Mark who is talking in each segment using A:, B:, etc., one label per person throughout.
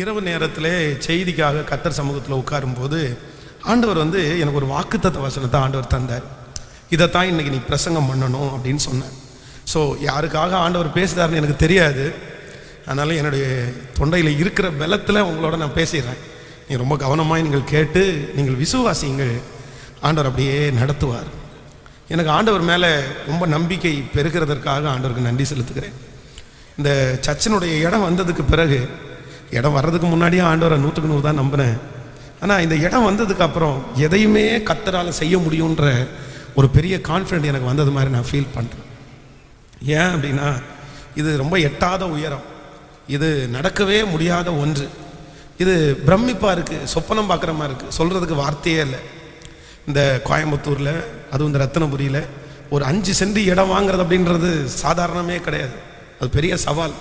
A: இரவு நேரத்தில் செய்திக்காக கர்த்தர் சமூகத்தில் உட்காரும்போது ஆண்டவர் எனக்கு ஒரு வாக்குத்தத்த வசனத்தை ஆண்டவர் தந்தார். இதைத்தான் இன்றைக்கி நீ பிரசங்கம் பண்ணணும் அப்படின்னு சொன்னார். ஸோ யாருக்காக ஆண்டவர் பேசுகிறாருன்னு எனக்கு தெரியாது. அதனால் என்னுடைய தொண்டையில் இருக்கிற பலத்தில் உங்களோட நான் பேசிடுறேன். நீங்கள் ரொம்ப கவனமாக நீங்கள் கேட்டு நீங்கள் விசுவாசிங்கள். ஆண்டவர் அப்படியே நடத்துவார். எனக்கு ஆண்டவர் மேலே ரொம்ப நம்பிக்கை பெருகிறதற்காக ஆண்டவருக்கு நன்றி செலுத்துகிறேன். இந்த சர்ச்சினுடைய இடம் வந்ததுக்கு பிறகு, இடம் வர்றதுக்கு முன்னாடியே ஆண்டவரை 100க்கு 100 தான் நம்பினேன். ஆனால் இந்த இடம் வந்ததுக்கு அப்புறம் எதையுமே கர்த்தரால் செய்ய முடியுன்ற ஒரு பெரிய கான்ஃபிடென்ட் எனக்கு வந்தது மாதிரி நான் ஃபீல் பண்ணுறேன். ஏன் அப்படின்னா, இது ரொம்ப எட்டாத உயரம், இது நடக்கவே முடியாத ஒன்று, இது பிரமிப்பாக இருக்குது, சொப்பனம் பார்க்குற மாதிரி இருக்குது, சொல்கிறதுக்கு வார்த்தையே இல்லை. இந்த கோயம்புத்தூரில், அதுவும் இந்த ரத்தினபுரியில் ஒரு 5 சென்ட் இடம் வாங்குறது அப்படின்றது சாதாரணமே கிடையாது. அது பெரிய சவால்.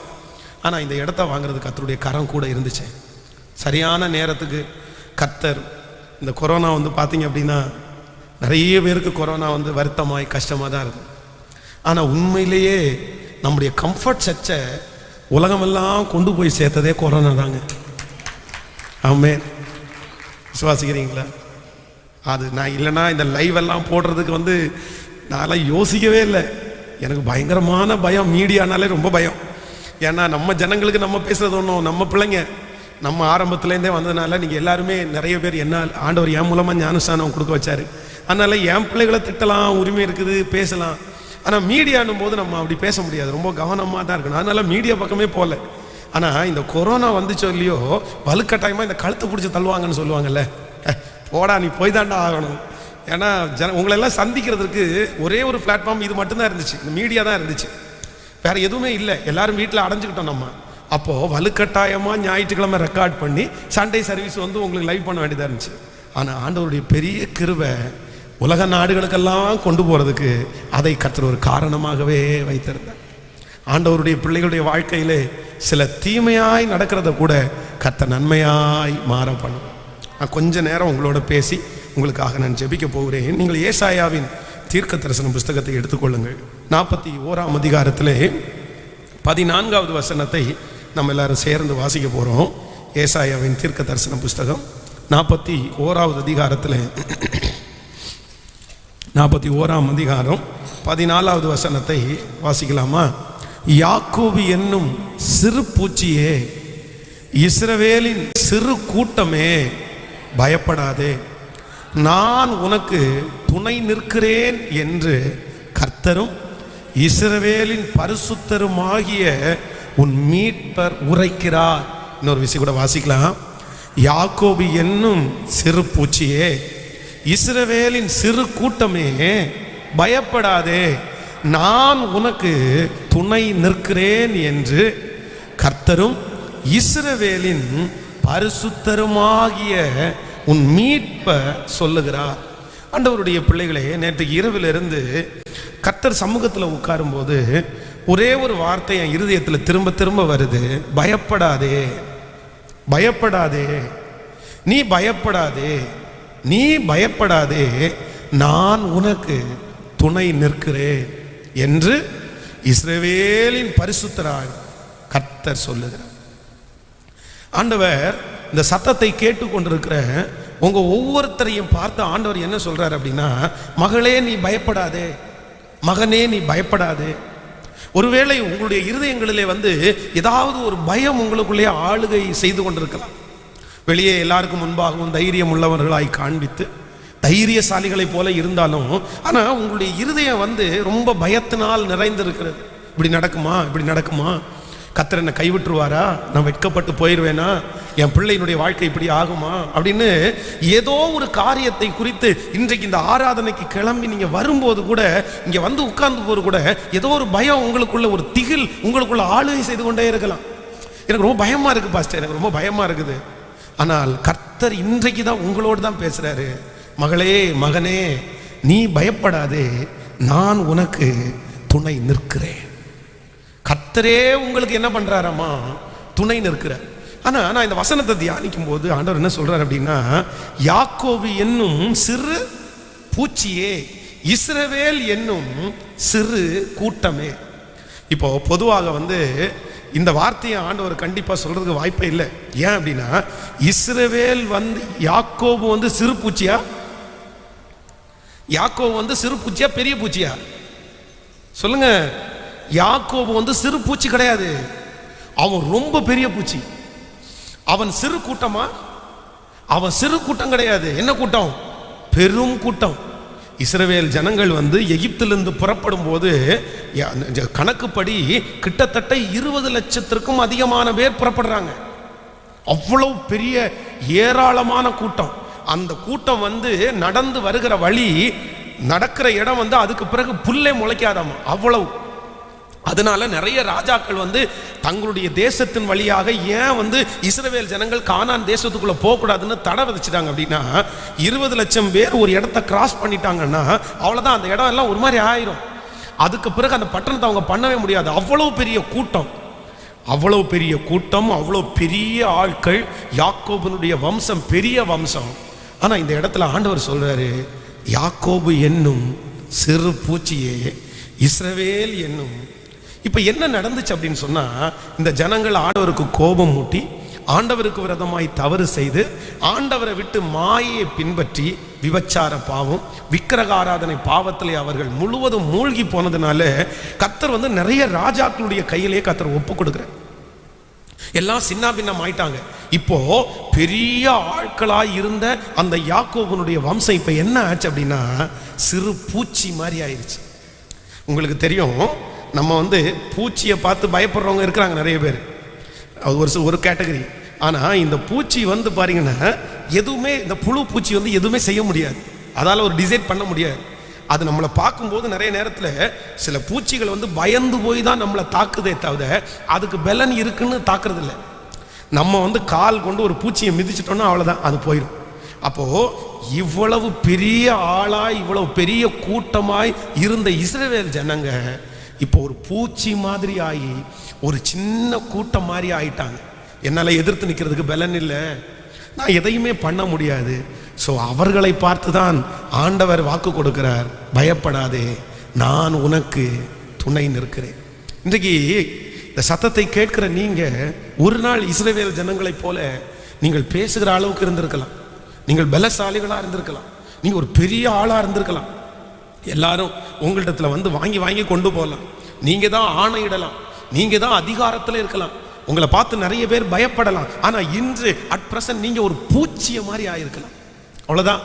A: ஆனால் இந்த இடத்த வாங்குறதுக்கு கர்த்தருடைய கரம் கூட இருந்துச்சு. சரியான நேரத்துக்கு கர்த்தர், இந்த கொரோனா பார்த்தீங்க அப்படின்னா நிறைய பேருக்கு கொரோனா வருத்தமாய் கஷ்டமாக தான் இருக்கும். ஆனால் உண்மையிலேயே நம்முடைய கம்ஃபர்ட் சர்ச்சை உலகமெல்லாம் கொண்டு போய் சேர்த்ததே கொரோனா தாங்க. ஆமென். விசுவாசிக்கிறீங்களா? அது நான் இல்லைன்னா இந்த லைவ் எல்லாம் போடுறதுக்கு நான்லாம் யோசிக்கவே இல்லை. எனக்கு பயங்கரமான பயம், மீடியானாலே ரொம்ப பயம். ஏன்னா நம்ம ஜனங்களுக்கு நம்ம பேசுறது ஒன்றும், நம்ம பிள்ளைங்க நம்ம ஆரம்பத்துலேருந்தே வந்ததுனால நீங்கள் எல்லாருமே நிறைய பேர் என்ன ஆண்டவர் என் மூலமாக ஞானஸ்தானம் கொடுக்க வச்சார். அதனால் என் பிள்ளைகளை திட்டலாம், உரிமை இருக்குது, பேசலாம். ஆனால் மீடியானும் போது நம்ம அப்படி பேச முடியாது, ரொம்ப கவனமாக தான் இருக்கணும். அதனால் மீடியா பக்கமே போகல. ஆனால் இந்த கொரோனா வந்துச்சோ இல்லையோ, வலுக்கட்டாயமாக இந்த கழுத்தை பிடிச்சி தள்ளுவாங்கன்னு சொல்லுவாங்கல்ல, போடா நீ போய் தாண்டா ஆகணும். ஏன்னா உங்களெல்லாம் சந்திக்கிறதுக்கு ஒரே ஒரு பிளாட்ஃபார்ம் இது மட்டும்தான் இருந்துச்சு, இந்த மீடியா தான் இருந்துச்சு, வேறு எதுவுமே இல்லை. எல்லாரும் வீட்டில் அடைஞ்சிக்கிட்டோம் நம்ம. அப்போது வலுக்கட்டாயமாக ஞாயிற்றுக்கிழமை ரெக்கார்ட் பண்ணி சண்டே சர்வீஸ் உங்களுக்கு லைவ் பண்ண வேண்டியதாக இருந்துச்சு. ஆனால் ஆண்டவருடைய பெரிய கிருபை உலக நாடுகளுக்கெல்லாம் கொண்டு போகிறதுக்கு அதை கர்த்தர் ஒரு காரணமாகவே வைத்திருந்தார். ஆண்டவருடைய பிள்ளைகளுடைய வாழ்க்கையிலே சில தீமையாய் நடக்கிறத கூட கர்த்தர் நன்மையாய் மாற பண்ணுவார். நான் கொஞ்ச நேரம் உங்களோட பேசி உங்களுக்காக நான் ஜெபிக்க போகிறேன். நீங்கள் ஏசாயாவின் தீர்க்க தரிசன புஸ்தகத்தை எடுத்துக்கொள்ளுங்கள். 41ஆம் அதிகாரத்திலே 14வது வசனத்தை நம்ம எல்லாரும் சேர்ந்து வாசிக்க போகிறோம். ஏசாயாவின் தீர்க்க தரிசன புஸ்தகம் 41வது அதிகாரத்தில் 41ஆம் அதிகாரம் 14வது வசனத்தை வாசிக்கலாமா? யாக்கோபு என்னும் சிறு பூச்சியே, இஸ்ரவேலின் சிறு கூட்டமே, பயப்படாதே, நான் உனக்கு துணை நிற்கிறேன் என்று கர்த்தரும் இஸ்ரவேலின் பரிசுத்தருமாகிய உன் மீட்பர் உரைக்கிறார். இன்னொரு விஷயம் கூட வாசிக்கலாம். யாக்கோபு என்னும் சிறு பூச்சியே, இஸ்ரவேலின் சிறு கூட்டமே, பயப்படாதே, நான் உனக்கு துணை நிற்கிறேன் என்று கர்த்தரும் இஸ்ரவேலின் பரிசுத்தருமாகிய உன் மீட்பர் சொல்லுகிறார். ஆண்டவருடைய பிள்ளைகளே, நேற்று இரவிலிருந்து கர்த்தர் சமூகத்தில் உட்காரும்போது ஒரே ஒரு வார்த்தை என் இருதயத்தில் திரும்ப திரும்ப வருது. பயப்படாதே, பயப்படாதே, நீ பயப்படாதே, நீ பயப்படாதே, நான் உனக்கு துணை நிற்கிறேன் என்று இஸ்ரவேலின் பரிசுத்தராய் கர்த்தர் சொல்லுகிறார். ஆண்டவர் இந்த சத்தத்தை கேட்டுக்கொண்டிருக்கிற உங்க ஒவ்வொருத்தரையும் பார்த்து ஆண்டவர் என்ன சொல்றாரு அப்படின்னா, மகளே நீ பயப்படாதே, மகனே நீ பயப்படாதே. ஒருவேளை உங்களுடைய இருதயங்களிலே ஏதாவது ஒரு பயம் உங்களுக்குள்ளே ஆளுகை செய்து கொண்டிருக்கலாம். வெளியே எல்லாருக்கும் முன்பாகவும் தைரியம் உள்ளவர்களாய் காண்பித்து தைரியசாலிகளை போல இருந்தாலும், ஆனால் உங்களுடைய இருதயம் ரொம்ப பயத்தினால் நிறைந்திருக்கிறது. இப்படி நடக்குமா, இப்படி நடக்குமா, கர்த்தர் என்னை கைவிட்டுருவாரா, நான் வெட்கப்பட்டு போயிடுவேனா, என் பிள்ளையினுடைய வாழ்க்கை இப்படி ஆகுமா அப்படின்னு ஏதோ ஒரு காரியத்தை குறித்து இன்றைக்கு இந்த ஆராதனைக்கு கிளம்பி நீங்கள் வரும்போது கூட, இங்கே உட்கார்ந்து போது கூட ஏதோ ஒரு பயம் உங்களுக்குள்ள, ஒரு திகில் உங்களுக்குள்ள ஆளுகை செய்து கொண்டே இருக்கலாம். எனக்கு ரொம்ப பயமாக இருக்குது பாஸ்டர், எனக்கு ரொம்ப பயமாக இருக்குது. ஆனால் கர்த்தர் இன்றைக்கு தான் உங்களோடு தான் பேசுகிறாரு. மகளே, மகனே, நீ பயப்படாதே, நான் உனக்கு துணை நிற்கிறேன். கர்த்தரே உங்களுக்கு என்ன பண்றாராமா, துணை நிற்கிறார். ஆனா நான் இந்த வசனத்தை தியானிக்கும் போது ஆண்டவர் என்ன சொல்றாரு அப்படின்னா, யாக்கோபு என்னும் சிறு பூச்சியே, இஸ்ரவேல் என்னும் சிறு கூட்டமே. இப்போ பொதுவாக இந்த வார்த்தையை ஆண்டவர் கண்டிப்பாக சொல்றதுக்கு வாய்ப்பே இல்லை. ஏன் அப்படின்னா, இஸ்ரவேல் வந்து யாக்கோபு வந்து சிறு பூச்சியா, யாக்கோபு வந்து சிறு பூச்சியா பெரிய பூச்சியா சொல்லுங்க? யாக்கோபு வந்து சிறு பூச்சி கிடையாது, அவன் ரொம்ப பெரிய பூச்சி. அவன் சிறு கூட்டமா? அவன் சிறு கூட்டம் கிடையாது. என்ன கூட்டம்? பெரும் கூட்டம். இஸ்ரவேல் ஜனங்கள் வந்து எகிப்திலிருந்து புறப்படும் போது கணக்குப்படி கிட்டத்தட்ட 20 லட்சத்திற்கும் அதிகமான பேர் புறப்படுறாங்க. அவ்வளவு பெரிய ஏராளமான கூட்டம். அந்த கூட்டம் வந்து நடந்து வருகிற வழி, நடக்கிற இடம் வந்து அதுக்கு பிறகு புல்லே முளைக்காதாமா, அவ்வளவு. அதனால நிறைய ராஜாக்கள் வந்து தங்களுடைய தேசத்தின் வழியாக ஏன் வந்து இஸ்ரவேல் ஜனங்கள் கானான் தேசத்துக்குள்ள போகக்கூடாதுன்னு தடை விதிச்சிட்டாங்க அப்படின்னா, 20 லட்சம் பேர் ஒரு இடத்த கிராஸ் பண்ணிட்டாங்கன்னா அவ்வளவுதான், அந்த இடம் எல்லாம் ஒரு மாதிரி ஆயிரும். அதுக்கு பிறகு அந்த பட்டணத்தை அவங்க பண்ணவே முடியாது. அவ்வளவு பெரிய கூட்டம், அவ்வளவு பெரிய கூட்டம், அவ்வளவு பெரிய ஆட்கள். யாக்கோபனுடைய வம்சம் பெரிய வம்சம். ஆனா இந்த இடத்துல ஆண்டவர் சொல்றாரு, யாக்கோபு என்னும் சிறு பூச்சியே, இஸ்ரவேல் என்னும். இப்ப என்ன நடந்துச்சு அப்படின்னு சொன்னா, இந்த ஜனங்கள் ஆண்டவருக்கு கோபம் மூட்டி, ஆண்டவருக்கு விரோதமாய் தவறு செய்து, ஆண்டவரை விட்டு மாயை பின்பற்றி விபச்சார பாவம், விக்கிரக ஆராதனை பாவத்திலே அவர்கள் முழுவதும் மூழ்கி போனதுனால கர்த்தர் வந்து நிறைய ராஜாக்களுடைய கையிலே கர்த்தர் ஒப்பு கொடுக்கிறார். எல்லாம் சின்ன பின்னம் ஆயிட்டாங்க. இப்போ பெரிய ஆட்களாய் இருந்த அந்த யாக்கோபனுடைய வம்சம் இப்ப என்ன ஆச்சு அப்படின்னா, சிறு பூச்சி மாதிரி ஆயிடுச்சு. உங்களுக்கு தெரியும், நம்ம வந்து பூச்சியை பார்த்து பயப்படுறவங்க இருக்கிறாங்க நிறைய பேர், அது ஒரு கேட்டகரி. ஆனால் இந்த பூச்சி வந்து பாருங்கன்னா, எதுவுமே இந்த புழு பூச்சி வந்து எதுவுமே செய்ய முடியாது, அதால் ஒரு டிசைட் பண்ண முடியாது. அது நம்மளை பார்க்கும்போது நிறைய நேரத்தில் சில பூச்சிகள் வந்து பயந்து போய் தான் நம்மளை தாக்குதே தவிர அதுக்கு பலன் இருக்குன்னு தாக்குறது இல்லை. நம்ம வந்து கால் கொண்டு ஒரு பூச்சியை மிதிச்சிட்டோம்னா அவ்வளோதான், அது போயிடும். அப்போது இவ்வளவு பெரிய ஆளாய், இவ்வளவு பெரிய கூட்டமாய் இருந்த இஸ்ரவேல் ஜனங்க இப்போ ஒரு பூச்சி மாதிரி ஆகி ஒரு சின்ன கூட்டம் மாதிரி ஆயிட்டாங்க. என்னால் எதிர்த்து நிற்கிறதுக்கு பலன் இல்லை, நான் எதையுமே பண்ண முடியாது. ஸோ அவர்களை பார்த்து தான் ஆண்டவர் வாக்கு கொடுக்கிறார், பயப்படாதே, நான் உனக்கு துணை நிற்கிறேன். இன்றைக்கு இந்த சத்தத்தை கேட்கிற நீங்கள் ஒரு நாள் இஸ்ரவேல் ஜனங்களைப் போல நீங்கள் பேசுகிற அளவுக்கு இருந்திருக்கலாம், நீங்கள் பலசாலிகளாக இருந்திருக்கலாம், நீங்கள் ஒரு பெரிய ஆளாக இருந்திருக்கலாம். எல்லாரும் உங்களிடத்துல வந்து வாங்கி வாங்கி கொண்டு போகலாம், நீங்கள் தான் ஆணையிடலாம், நீங்கள் தான் அதிகாரத்தில் இருக்கலாம், உங்களை பார்த்து நிறைய பேர் பயப்படலாம். ஆனால் இன்று அட் பிரசன்ட் நீங்கள் ஒரு பூச்சிய மாதிரி ஆயிருக்கலாம், அவ்வளோதான்.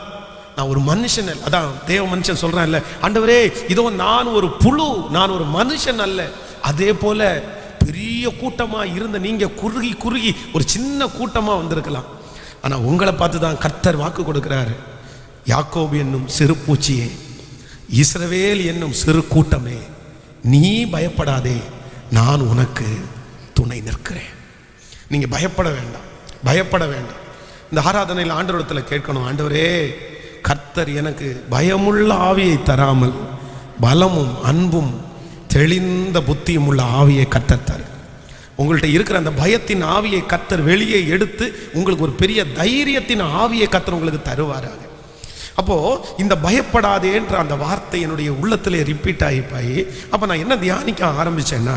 A: நான் ஒரு மனுஷன் அல்ல, அதான் தேவ மனுஷன் சொல்கிறேன் இல்லை, ஆண்டவரே இதோ நான் ஒரு புழு, நான் ஒரு மனுஷன் அல்ல. அதே போல பெரிய கூட்டமாக இருந்த நீங்கள் குறுகி குறுகி ஒரு சின்ன கூட்டமாக வந்திருக்கலாம். ஆனால் உங்களை பார்த்து தான் கர்த்தர் வாக்கு கொடுக்கிறாரு, யாக்கோபு என்னும் சிறு பூச்சியே, இஸ்ரவேல் என்னும் சிறு கூட்டமே, நீ பயப்படாதே, நான் உனக்கு துணை நிற்கிறேன். நீங்க பயப்பட வேண்டாம், பயப்பட வேண்டாம். இந்த ஆராதனையில் ஆண்டவரிடத்தில் கேட்கணும், ஆண்டவரே கர்த்தர் எனக்கு பயமுள்ள ஆவியை தராமல் பலமும் அன்பும் தெளிந்த புத்தியும் உள்ள ஆவியை கர்த்தர் தரு. உங்கள்கிட்ட இருக்கிற அந்த பயத்தின் ஆவியை கர்த்தர் வெளியே எடுத்து உங்களுக்கு ஒரு பெரிய தைரியத்தின் ஆவியை கர்த்தர் உங்களுக்கு தருவாராக. அப்போ இந்த பயப்படாதேன்ற அந்த வார்த்தை என்னுடைய உள்ளத்திலே ரிப்பீட் ஆகிப்பாய். அப்போ நான் என்ன தியானிக்க ஆரம்பிச்சேன்னா,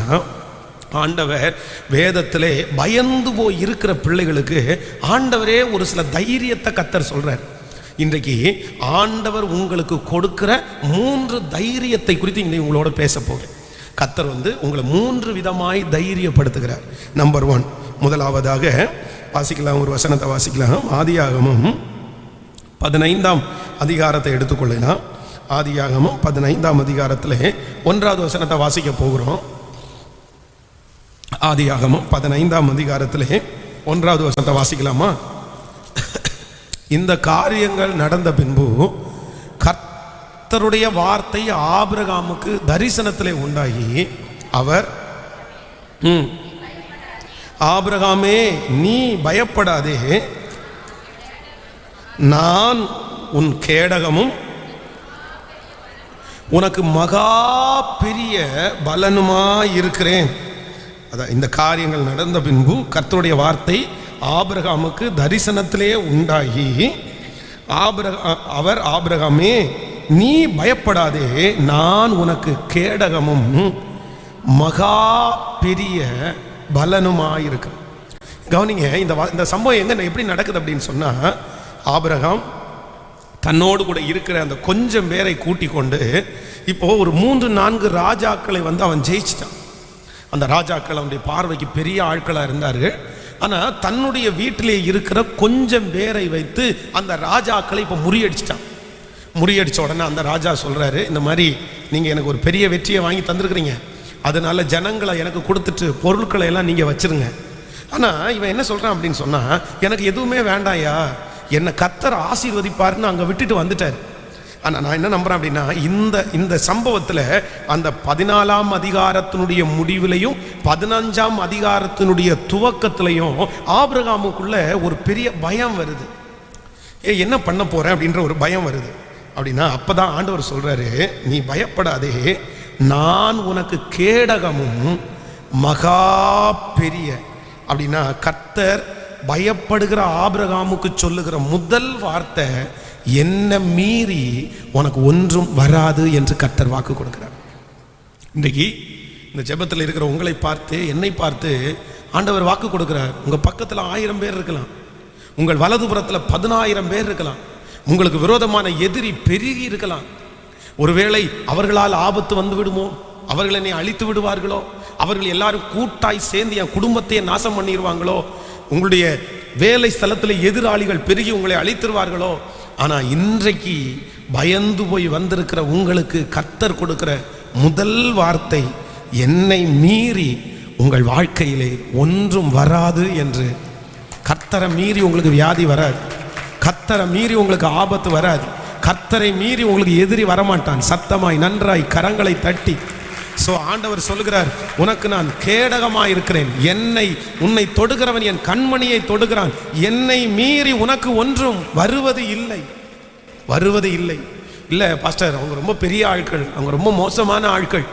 A: ஆண்டவர் வேதத்திலே பயந்து போய் இருக்கிற பிள்ளைகளுக்கு ஆண்டவரே ஒரு சில தைரியத்தை கர்த்தர் சொல்றார். இன்றைக்கு ஆண்டவர் உங்களுக்கு கொடுக்கிற 3 தைரியத்தை குறித்து இன்னைக்கு உங்களோட பேச போகிறேன். கர்த்தர் வந்து உங்களை 3 விதமாய் தைரியப்படுத்துகிறார். நம்பர் 1, முதலாவதாக வாசிக்கலாம், ஒரு வசனத்தை வாசிக்கலாம். ஆதியாகமம் 15ஆம் அதிகாரத்தை எடுத்துக்கொள்ளலாம். ஆதியாகமம் 15ஆம் அதிகாரத்தில் 1வது வசனத்தை வாசிக்க போகிறோம். ஆதியாகமம் 15ஆம் அதிகாரத்தில் 1வது வசனத்தை வாசிக்கலாமா? இந்த காரியங்கள் நடந்த பின்பு கர்த்தருடைய வார்த்தை ஆபிரகாமுக்கு தரிசனத்திலே உண்டாகி அவர், ஆபிரகாமே நீ பயப்படாதே, நான் உன் கேடகமும் உனக்கு மகா பெரிய பலனுமாய் இருக்கிறேன். அதான் இந்த காரியங்கள் நடந்த பின்பு கர்த்தருடைய வார்த்தை ஆபிரகாமுக்கு தரிசனத்திலே உண்டாகி அவர், ஆபிரகாமே நீ பயப்படாதே, நான் உனக்கு கேடகமும் மகா பெரிய பலனுமாயிருக்கிறது. கவனிங்க, இந்த சம்பவம் எங்க எப்படி நடக்குது அப்படின்னு சொன்னா, ஆபிரகாம் தன்னோடு கூட இருக்கிற அந்த கொஞ்சம் பேரை கூட்டி கொண்டு இப்போ ஒரு 3-4 ராஜாக்களை அவன் ஜெயிச்சிட்டான். அந்த ராஜாக்கள் அவனுடைய பார்வைக்கு பெரிய ஆட்களாக இருந்தார். ஆனால் தன்னுடைய வீட்டிலே இருக்கிற கொஞ்சம் பேரை வைத்து அந்த ராஜாக்களை இப்போ முறியடிச்சிட்டான். முறியடித்த உடனே அந்த ராஜா சொல்கிறாரு, இந்த மாதிரி நீங்கள் எனக்கு ஒரு பெரிய வெற்றியை வாங்கி தந்துருக்குறீங்க, அதனால ஜனங்களை எனக்கு கொடுத்துட்டு பொருட்களை எல்லாம் நீங்கள் வச்சிருங்க. ஆனால் இவன் என்ன சொல்கிறான் அப்படின்னு சொன்னால், எனக்கு எதுவுமே வேண்டாயா, என்னை கர்த்தர் ஆசீர்வதிப்பாருன்னு அங்கே விட்டுட்டு வந்துட்டார். ஆனால் நான் என்ன நம்புகிறேன் அப்படின்னா, இந்த சம்பவத்தில் அந்த 14ஆம் அதிகாரத்தினுடைய முடிவிலையும் 15ஆம் அதிகாரத்தினுடைய துவக்கத்திலையும் ஆபிரகாமுக்குள்ள ஒரு பெரிய பயம் வருது. என்ன பண்ண போகிறேன் அப்படின்ற ஒரு பயம் வருது. அப்படின்னா அப்போ தான் ஆண்டவர் சொல்கிறாரு, நீ பயப்படாதே, நான் உனக்கு கேடகமும் மகா பெரிய. அப்படின்னா கர்த்தர் பயப்படுகிற ஆபிரகாமுக்கு சொல்லுகிற முதல் வார்த்தை, என்ன மீறி உனக்கு ஒன்றும் வராது என்று கர்த்தர் வாக்கு கொடுக்கிறார். இன்றைக்கு இந்த ஜெபத்தில் இருக்கிற உங்களை பார்த்து, என்னை பார்த்து ஆண்டவர் வாக்கு கொடுக்கிறார். உங்கள் பக்கத்தில் 1000 பேர் இருக்கலாம், உங்கள் வலதுபுறத்தில் 10,000 பேர் இருக்கலாம், உங்களுக்கு விரோதமான எதிரி பெருகி இருக்கலாம். ஒருவேளை அவர்களால் ஆபத்து வந்து விடுமோ, அவர்கள் என்னை அழித்து விடுவார்களோ, அவர்கள் எல்லாரும் கூட்டாய் சேர்ந்து என் குடும்பத்தையே நாசம் பண்ணிடுவாங்களோ, உங்களுடைய வேலை ஸ்தலத்தில் எதிராளிகள் பெருகி உங்களை அழித்திருவார்களோ. ஆனால் இன்றைக்கு பயந்து போய் வந்திருக்கிற உங்களுக்கு கர்த்தர் கொடுக்கிற முதல் வார்த்தை, என்னை மீறி உங்கள் வாழ்க்கையிலே ஒன்றும் வராது என்று. கர்த்தரை மீறி உங்களுக்கு வியாதி வராது, கர்த்தரை மீறி உங்களுக்கு ஆபத்து வராது, கர்த்தரை மீறி உங்களுக்கு எதிரி வரமாட்டான். சத்தமாய் நன்றாய் கரங்களை தட்டி ஆண்டவர் சொல்கிறார், உனக்கு நான் கேடகமாய் இருக்கிறேன், உன்னை தொடுகிறவன் என் கண்மணியை தொடுகிறான், என்னை மீறி உனக்கு ஒன்றும் வருவது இல்லை, வருவது இல்லை. இல்லை பாஸ்டர், அவங்க ரொம்ப பெரிய ஆட்கள், அவங்க ரொம்ப மோசமான ஆட்கள்,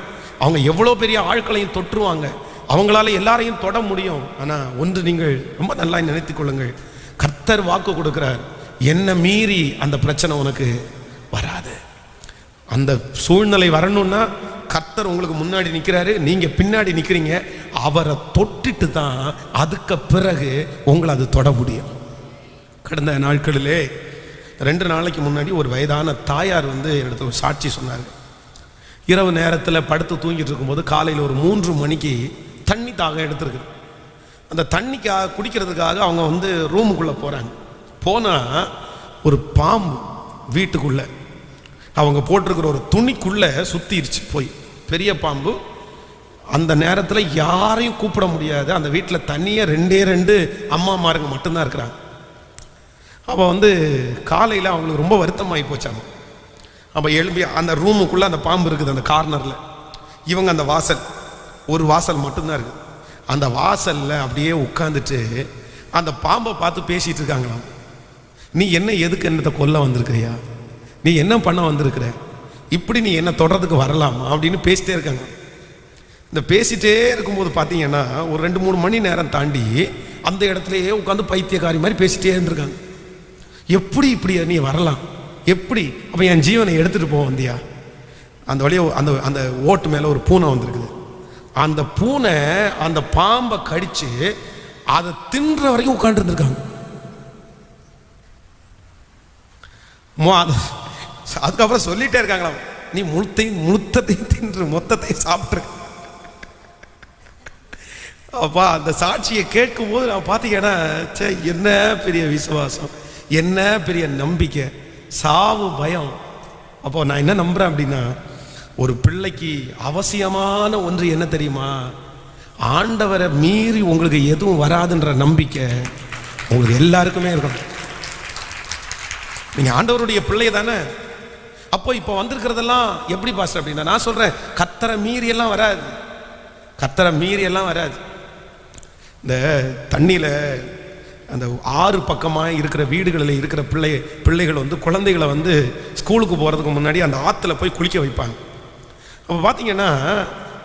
A: அவங்க எவ்வளோ பெரிய ஆட்களையும் தொற்றுவாங்க, அவங்களால எல்லாரையும் தொட முடியும். ஆனால் ஒன்று நீங்கள் ரொம்ப நல்லா நினைத்து கொள்ளுங்கள், கர்த்தர் வாக்கு கொடுக்கிறார், என்னை மீறி அந்த பிரச்சனை உனக்கு வராது. அந்த சூழ்நிலை வரணும்னா கர்த்தர் உங்களுக்கு முன்னாடி நிற்கிறாரு, நீங்க பின்னாடி நிற்கிறீங்க, அவரை தொட்டுட்டு தான் அதுக்கு பிறகு உங்களை அது தொட முடியும். கடந்த நாட்களிலே 2 நாளைக்கு முன்னாடி ஒரு வயதான தாயார் என்னிடத்துல ஒரு சாட்சி சொன்னாங்க. இரவு நேரத்தில் படுத்து தூங்கிட்டு இருக்கும்போது காலையில் ஒரு 3 மணிக்கு தண்ணி தாகம் எடுத்துருக்கு. அந்த தண்ணிக்காக குடிக்கிறதுக்காக அவங்க ரூமுக்குள்ளே போகிறாங்க. போனால் ஒரு பாம்பு வீட்டுக்குள்ளே அவங்க போட்டிருக்கிற ஒரு துணிக்குள்ளே சுற்றிருச்சு போய், பெரிய பாம்பு. அந்த நேரத்தில் யாரையும் கூப்பிட முடியாது, அந்த வீட்டில் தனியாக 2 அம்மாமாருங்க மட்டும்தான் இருக்கிறாங்க. அப்போ காலையில் அவங்களுக்கு ரொம்ப வருத்தமாகி போச்சாங்க. அப்போ எழுப்பி அந்த ரூமுக்குள்ளே அந்த பாம்பு இருக்குது, அந்த கார்னரில் இவங்க அந்த வாசல், ஒரு வாசல் மட்டும்தான் இருக்குது, அந்த வாசலில் அப்படியே உட்காந்துட்டு அந்த பாம்பை பார்த்து பேசிகிட்டு இருக்காங்களாம். நீ என்ன எதுக்கு என்னத்தை கொல்ல வந்திருக்கிறியா, நீ என்ன பண்ண வந்திருக்கிற, இப்படி நீ என்ன தொடர்றதுக்கு வரலாமா அப்படின்னு பேசிட்டே இருக்காங்க. இந்த பேசிட்டே இருக்கும்போது பார்த்தீங்கன்னா ஒரு 2-3 மணி நேரம் தாண்டி அந்த இடத்துலையே உட்காந்து பைத்தியக்காரி மாதிரி பேசிட்டே இருந்திருக்காங்க. எப்படி இப்படி நீ வரலாம், எப்படி, அப்போ என் ஜீவனை எடுத்துகிட்டு போக வந்தியா? அந்த வழியை அந்த ஓட்டு மேலே ஒரு பூனை வந்திருக்குது, அந்த பூனை அந்த பாம்பை கடிச்சு அதை தின்ற வரைக்கும் உட்காந்துருந்துருக்காங்க. அதுக்கப்புறம் சொல்லிட்டே இருக்காங்களாம், நீ முழுத்தையும் தின்று மொத்தத்தையும் சாப்பிட்ரு. அப்பா அந்த சாட்சியை கேட்கும் போது நான் பார்த்தீங்கன்னா, என்ன பெரிய விசுவாசம், என்ன பெரிய நம்பிக்கை, சாவு பயம். அப்போ நான் என்ன நம்புறேன் அப்படின்னா, ஒரு பிள்ளைக்கு அவசியமான ஒன்று என்ன தெரியுமா, ஆண்டவரை மீறி உங்களுக்கு எதுவும் வராதுன்ற நம்பிக்கை உங்களுக்கு எல்லாருக்குமே இருக்கணும். நீங்க ஆண்டவருடைய பிள்ளை தானே. அப்போ இப்போ வந்திருக்கிறதெல்லாம் எப்படி பாஸ்டர் அப்படின்னா, நான் சொல்றேன், கர்த்தரை மீறி எல்லாம் வராது, கர்த்தரை மீறி எல்லாம் வராது. இந்த தண்ணியில் அந்த 6 பக்கமாக இருக்கிற வீடுகளில் இருக்கிற பிள்ளைகள் குழந்தைகளை ஸ்கூலுக்கு போகிறதுக்கு முன்னாடி அந்த ஆற்றுல போய் குளிக்க வைப்பாங்க. அப்போ பார்த்தீங்கன்னா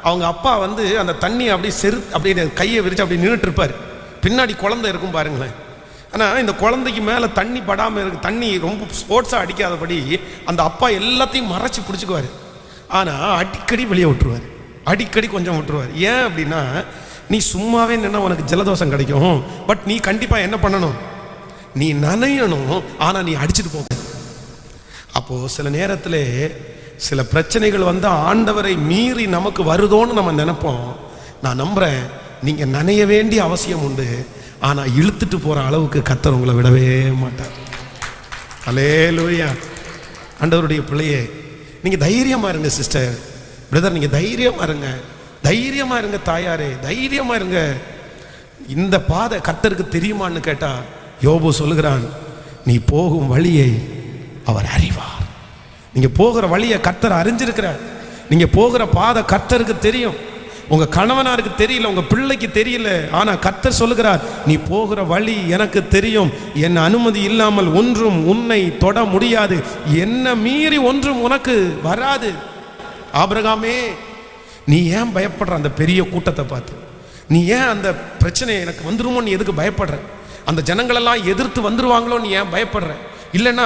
A: அவங்க அப்பா அந்த தண்ணியை அப்படியே கையை விரிச்சு அப்படி நின்றுட்டு இருப்பார், பின்னாடி குழந்தை இருக்கும் பாருங்களேன். ஆனால் இந்த குழந்தைக்கு மேலே தண்ணி படாமல் இருக்கு, தண்ணி ரொம்ப ஸ்போர்ட்ஸாக அடிக்காதபடி அந்த அப்பா எல்லாத்தையும் மறைச்சி பிடிச்சிக்குவார். ஆனால் அடிக்கடி வெளியே விட்டுருவார், அடிக்கடி கொஞ்சம் விட்டுருவார். ஏன் அப்படின்னா, நீ சும்மாவே நின்னா உனக்கு ஜலதோஷம் கிடைக்கும். பட் நீ கண்டிப்பாக என்ன பண்ணணும், நீ நனையணும். ஆனால் நீ அடிச்சுட்டு போக. அப்போது சில நேரத்தில் சில பிரச்சனைகள் வந்து ஆண்டவரை மீறி நமக்கு வருதோன்னு நம்ம நினைப்போம். நான் நம்புகிறேன் நீங்கள் நனைய வேண்டிய அவசியம் உண்டு. ஆனால் இழுத்துட்டு போகிற அளவுக்கு கர்த்தர் உங்களை விடவே மாட்டார். அல்லேலூயா. ஆண்டவருடைய பிள்ளையே, நீங்கள் தைரியமாக இருங்க சிஸ்டர், பிரதர், நீங்கள் தைரியமாக இருங்க, தைரியமாக இருங்க தாயாரே, தைரியமாக இருங்க. இந்த பாதை கர்த்தருக்கு தெரியுமான்னு கேட்டால் யோபு சொல்லுகிறான், நீ போகும் வழியை அவர் அறிவார். நீங்கள் போகிற வழியை கர்த்தர் அறிஞ்சிருக்கிறார். நீங்கள் போகிற பாதை கர்த்தருக்கு தெரியும். உங்கள் கணவனாருக்கு தெரியல, உங்கள் பிள்ளைக்கு தெரியல, ஆனால் கர்த்தர் சொல்லுகிறார், நீ போகிற வழி எனக்கு தெரியும். என் அனுமதி இல்லாமல் ஒன்றும் உன்னை தொட முடியாது. என்ன மீறி ஒன்றும் உனக்கு வராது. ஆபிரகாமே, நீ ஏன் பயப்படுற அந்த பெரிய கூட்டத்தை பார்த்து? நீ ஏன் அந்த பிரச்சனை எனக்கு வந்துருமோ நீ எதுக்கு பயப்படுற? அந்த ஜனங்களெல்லாம் எதிர்த்து வந்துருவாங்களோ நீ ஏன் பயப்படுற? இல்லைன்னா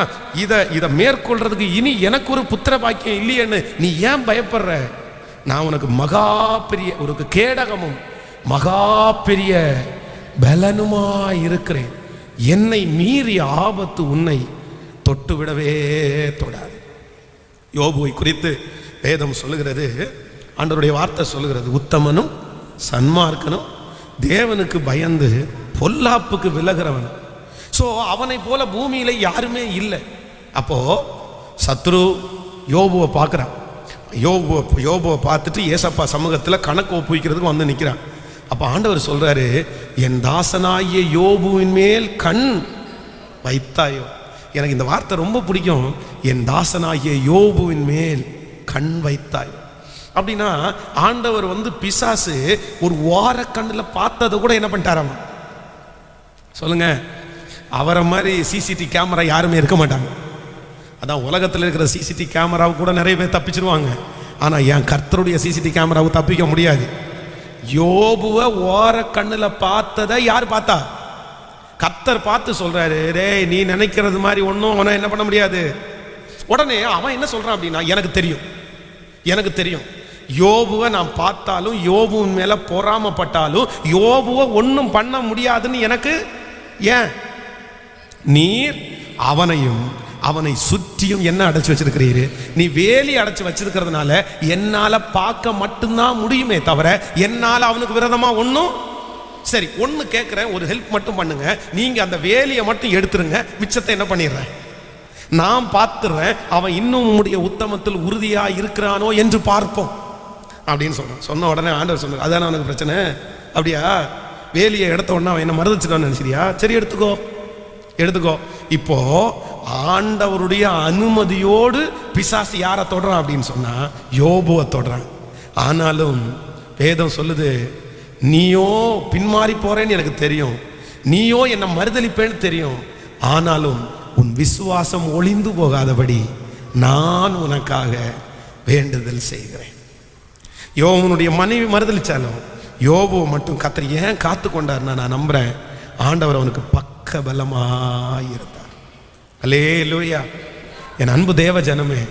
A: இதை மேற்கொள்றதுக்கு இனி எனக்கு ஒரு புத்திர பாக்கியம் இல்லையேன்னு நீ ஏன் பயப்படுற? நான் உனக்கு மகா பெரிய ஒரு கேடகமும் மகா பெரிய பலனுமா இருக்கிறேன். என்னை மீறி ஆபத்து உன்னை தொட்டு விடவே தொடாது. யோபுவை குறித்து வேதம் சொல்லுகிறது, ஆண்டவருடைய வார்த்தை சொல்லுகிறது, உத்தமனும் சன்மார்க்கனும் தேவனுக்கு பயந்து பொல்லாப்புக்கு விலகிறவனும். ஸோ அவனை போல பூமியில யாருமே இல்லை. அப்போ சத்ரு யோபுவை பார்க்குறான். யோபுவை பார்த்துட்டு ஏசப்பா சமூகத்தில் கணக்கு ஒப்புவிக்கிறதுக்கு வந்து நிற்கிறான். அப்போ ஆண்டவர் சொல்றாரு, என் தாசனாகிய யோபுவின் மேல் கண் வைத்தாயோ. எனக்கு இந்த வார்த்தை ரொம்ப பிடிக்கும். என் தாசனாகிய யோபுவின் மேல் கண் வைத்தாயோ அப்படின்னா, ஆண்டவர் வந்து பிசாசு ஒரு வார கண்ணில் பார்த்ததை கூட என்ன பண்ணிட்டாராம் சொல்லுங்க. அவரை மாதிரி சிசிடிவி கேமரா யாருமே இருக்க மாட்டாங்க. அதான் உலகத்தில் இருக்கிற சிசிடிவி கேமராவை கூட நிறைய பேர் தப்பிச்சிருவாங்க. ஆனால் என் கர்த்தருடைய சிசிடிவி கேமராவை தப்பிக்க முடியாது. யோபுவை ஓர கண்ணில் பார்த்ததை யார் பார்த்தா? கர்த்தர் பார்த்து சொல்றாரு, டேய் நீ நினைக்கிறது மாதிரி ஒன்றும் அவனை என்ன பண்ண முடியாது. உடனே அவன் என்ன சொல்றான் அப்படின்னா, எனக்கு தெரியும் யோபுவை நான் பார்த்தாலும் யோபுவின் மேல பொறாமப்பட்டாலும் யோபுவை ஒன்றும் பண்ண முடியாதுன்னு எனக்கு. ஏன்? நீர் அவனையும் அவனை சுற்றியும் என்ன அடைச்சு வச்சிருக்கிறீரு? நீ வேலி அடைச்சு வச்சிருக்கிறதுனால என்னால பார்க்க மட்டும்தான் முடியுமே தவிர என்னால அவனுக்கு விரோதமா ஒன்றும். சரி, ஒன்று கேட்குறேன், ஒரு ஹெல்ப் மட்டும் பண்ணுங்க. நீங்க அந்த வேலியை மட்டும் எடுத்துருங்க, மிச்சத்தை என்ன பண்ணிடுறேன் நான் பார்த்துடுறேன். அவன் இன்னும் உம்முடைய உத்தமத்தில் உறுதியா இருக்கிறானோ என்று பார்ப்போம் அப்படின்னு சொன்ன உடனே ஆண்டவர் சொன்னார், அதான அவனுக்கு பிரச்சனை. அப்படியா? வேலியை எடுத்த உடனே அவன் என்ன மறந்துச்சுட்டான்னு நினைச்சிரியா? சரி, எடுத்துக்கோ. இப்போ ஆண்டவருடைய அனுமதியோடு பிசாசு யாரை தொடுறான் அப்படின்னு சொன்னா யோபுவை தொடுறான். ஆனாலும் வேதம் சொல்லுது, நீயோ பின்மாறி போறேன்னு எனக்கு தெரியும், நீயோ என்னை மறுதலிப்பேன்னு தெரியும், ஆனாலும் உன் விசுவாசம் ஒளிந்து போகாதபடி நான் உனக்காக வேண்டுதல் செய்கிறேன். யோபுனுடைய மனைவி மறுதலிச்சாலும் யோபுவை மட்டும் கர்த்தர் ஏன் காத்து கொண்டார்னா, நான் நம்புறேன் ஆண்டவர் அவனுக்கு பக்க பலமாயிருந்தார். அல்லேலூயா. என் அன்பு தேவ ஜனமே,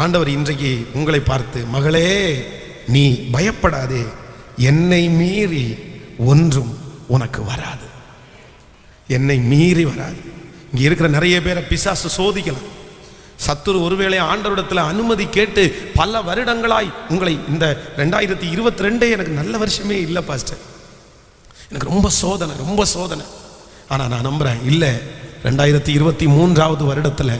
A: ஆண்டவர் இன்றைக்கு உங்களை பார்த்து, மகளே நீ பயப்படாதே, என்னை மீறி ஒன்றும் உனக்கு வராது. என்னை மீறி வராது. இங்க இருக்கிற நிறைய பேரை பிசாசு சோதிக்கலாம். சத்துரு ஒருவேளை ஆண்டவரிடத்தில் அனுமதி கேட்டு பல வருடங்களாய் உங்களை, இந்த 2022 எனக்கு நல்ல வருஷமே இல்லை பாஸ்டர், எனக்கு ரொம்ப சோதனை. ஆனால் நான் நம்புறேன், இல்லை, 2023வது வருடத்தில்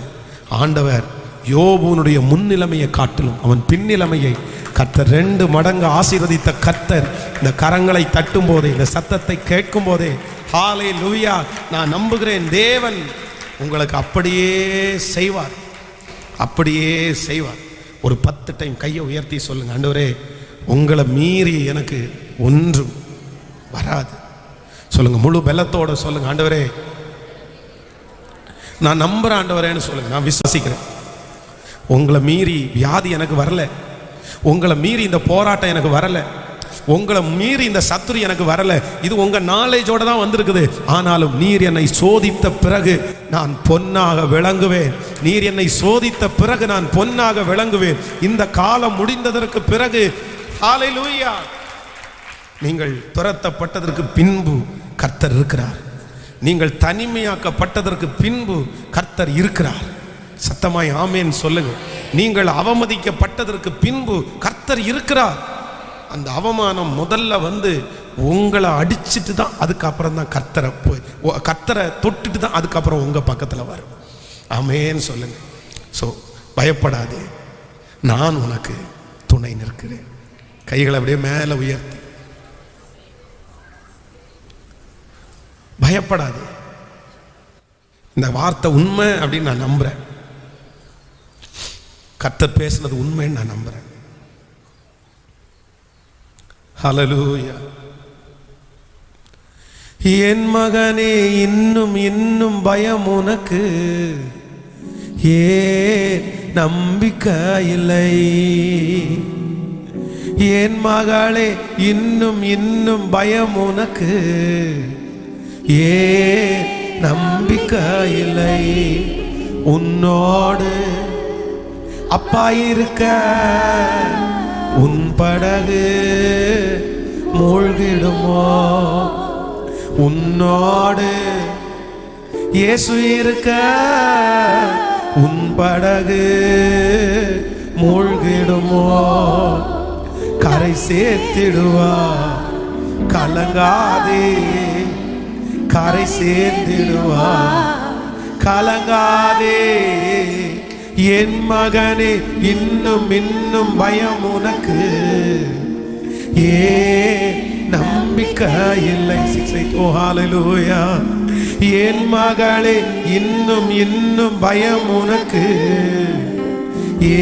A: ஆண்டவர் யோபுனுடைய முன்னிலைமையை காட்டிலும் அவன் பின்னிலைமையை கர்த்தர் 2 மடங்கு ஆசீர்வதித்த கர்த்தர் இந்த கரங்களை தட்டும் போதே, இந்த சத்தத்தை கேட்கும் போதே, ஹல்லேலூயா, நான் நம்புகிறேன் தேவன் உங்களுக்கு அப்படியே செய்வார். ஒரு 10 டைம் கையை உயர்த்தி சொல்லுங்க, ஆண்டவரே உங்களை மீறி எனக்கு ஒன்றும் வராது. சொல்லுங்க, முழு பலத்தோட சொல்லுங்க, ஆண்டவரே நான் நம்புறேன் ஆண்டவரேன்னு சொல்லுங்க. நான் விசுவாசிக்கிறேன். உங்களை மீறி வியாதி எனக்கு வரல, உங்களை மீறி இந்த போராட்டம் எனக்கு வரல, உங்களை மீறி இந்த சத்துரு எனக்கு வரல. இது உங்க நாலேஜோட தான் வந்திருக்குது. ஆனாலும் நீர் என்னை சோதித்த பிறகு நான் பொன்னாக விளங்குவேன். நீர் என்னை சோதித்த பிறகு நான் பொன்னாக விளங்குவேன். இந்த காலம் முடிந்ததற்கு பிறகு ஹல்லேலூயா நீங்கள் துரத்தப்பட்டதற்கு பின்பு கர்த்தர் இருக்கிறார். நீங்கள் தனிமையாக்கப்பட்டதற்கு பின்பு கர்த்தர் இருக்கிறார். சத்தமாய் ஆமேன் சொல்லுங்க. நீங்கள் அவமதிக்கப்பட்டதற்கு பின்பு கர்த்தர் இருக்கிறார். அந்த அவமானம் முதல்ல வந்து உங்களை அடிச்சுட்டு தான் அதுக்கப்புறம் தான் கர்த்தரை தொட்டுட்டு தான் அதுக்கப்புறம் உங்க பக்கத்தில் வரும். ஆமேன்னு சொல்லுங்க. ஸோ பயப்படாதே, நான் உனக்கு துணை நிற்கிறேன். கைகளை அப்படியே மேலே உயர்த்தி பயப்படாதே. இந்த வார்த்தை உண்மை அப்படின்னு நான் நம்புறேன். கர்த்தர் பேசுனது உண்மைன்னு நான் நம்புறேன். ஹல்லேலூயா. என் மகனே, இன்னும் இன்னும் பயம் உனக்கு, ஏன் நம்பிக்கை இல்லை? என் மகளே, இன்னும் இன்னும் பயம் உனக்கு, ஏன் நம்பிக்கை இல்லை? உன்னோடு அப்பா இருக்க உன் படகு மூழ்கிடுமோ? உன்னோடு இயேசு இருக்க உன் படகு மூழ்கிடுமோ? கரை சேர்த்திடுவா, கலங்காதே. கரை சேர்த்திடுவா, கலங்காதே. என் மகனே, இன்னும் இன்னும் பயம் உனக்கு, ஏன் நம்பிக்கை இல்லை? ஓ ஹல்லேலூயா. என் மகளே, இன்னும் இன்னும் பயம் உனக்கு,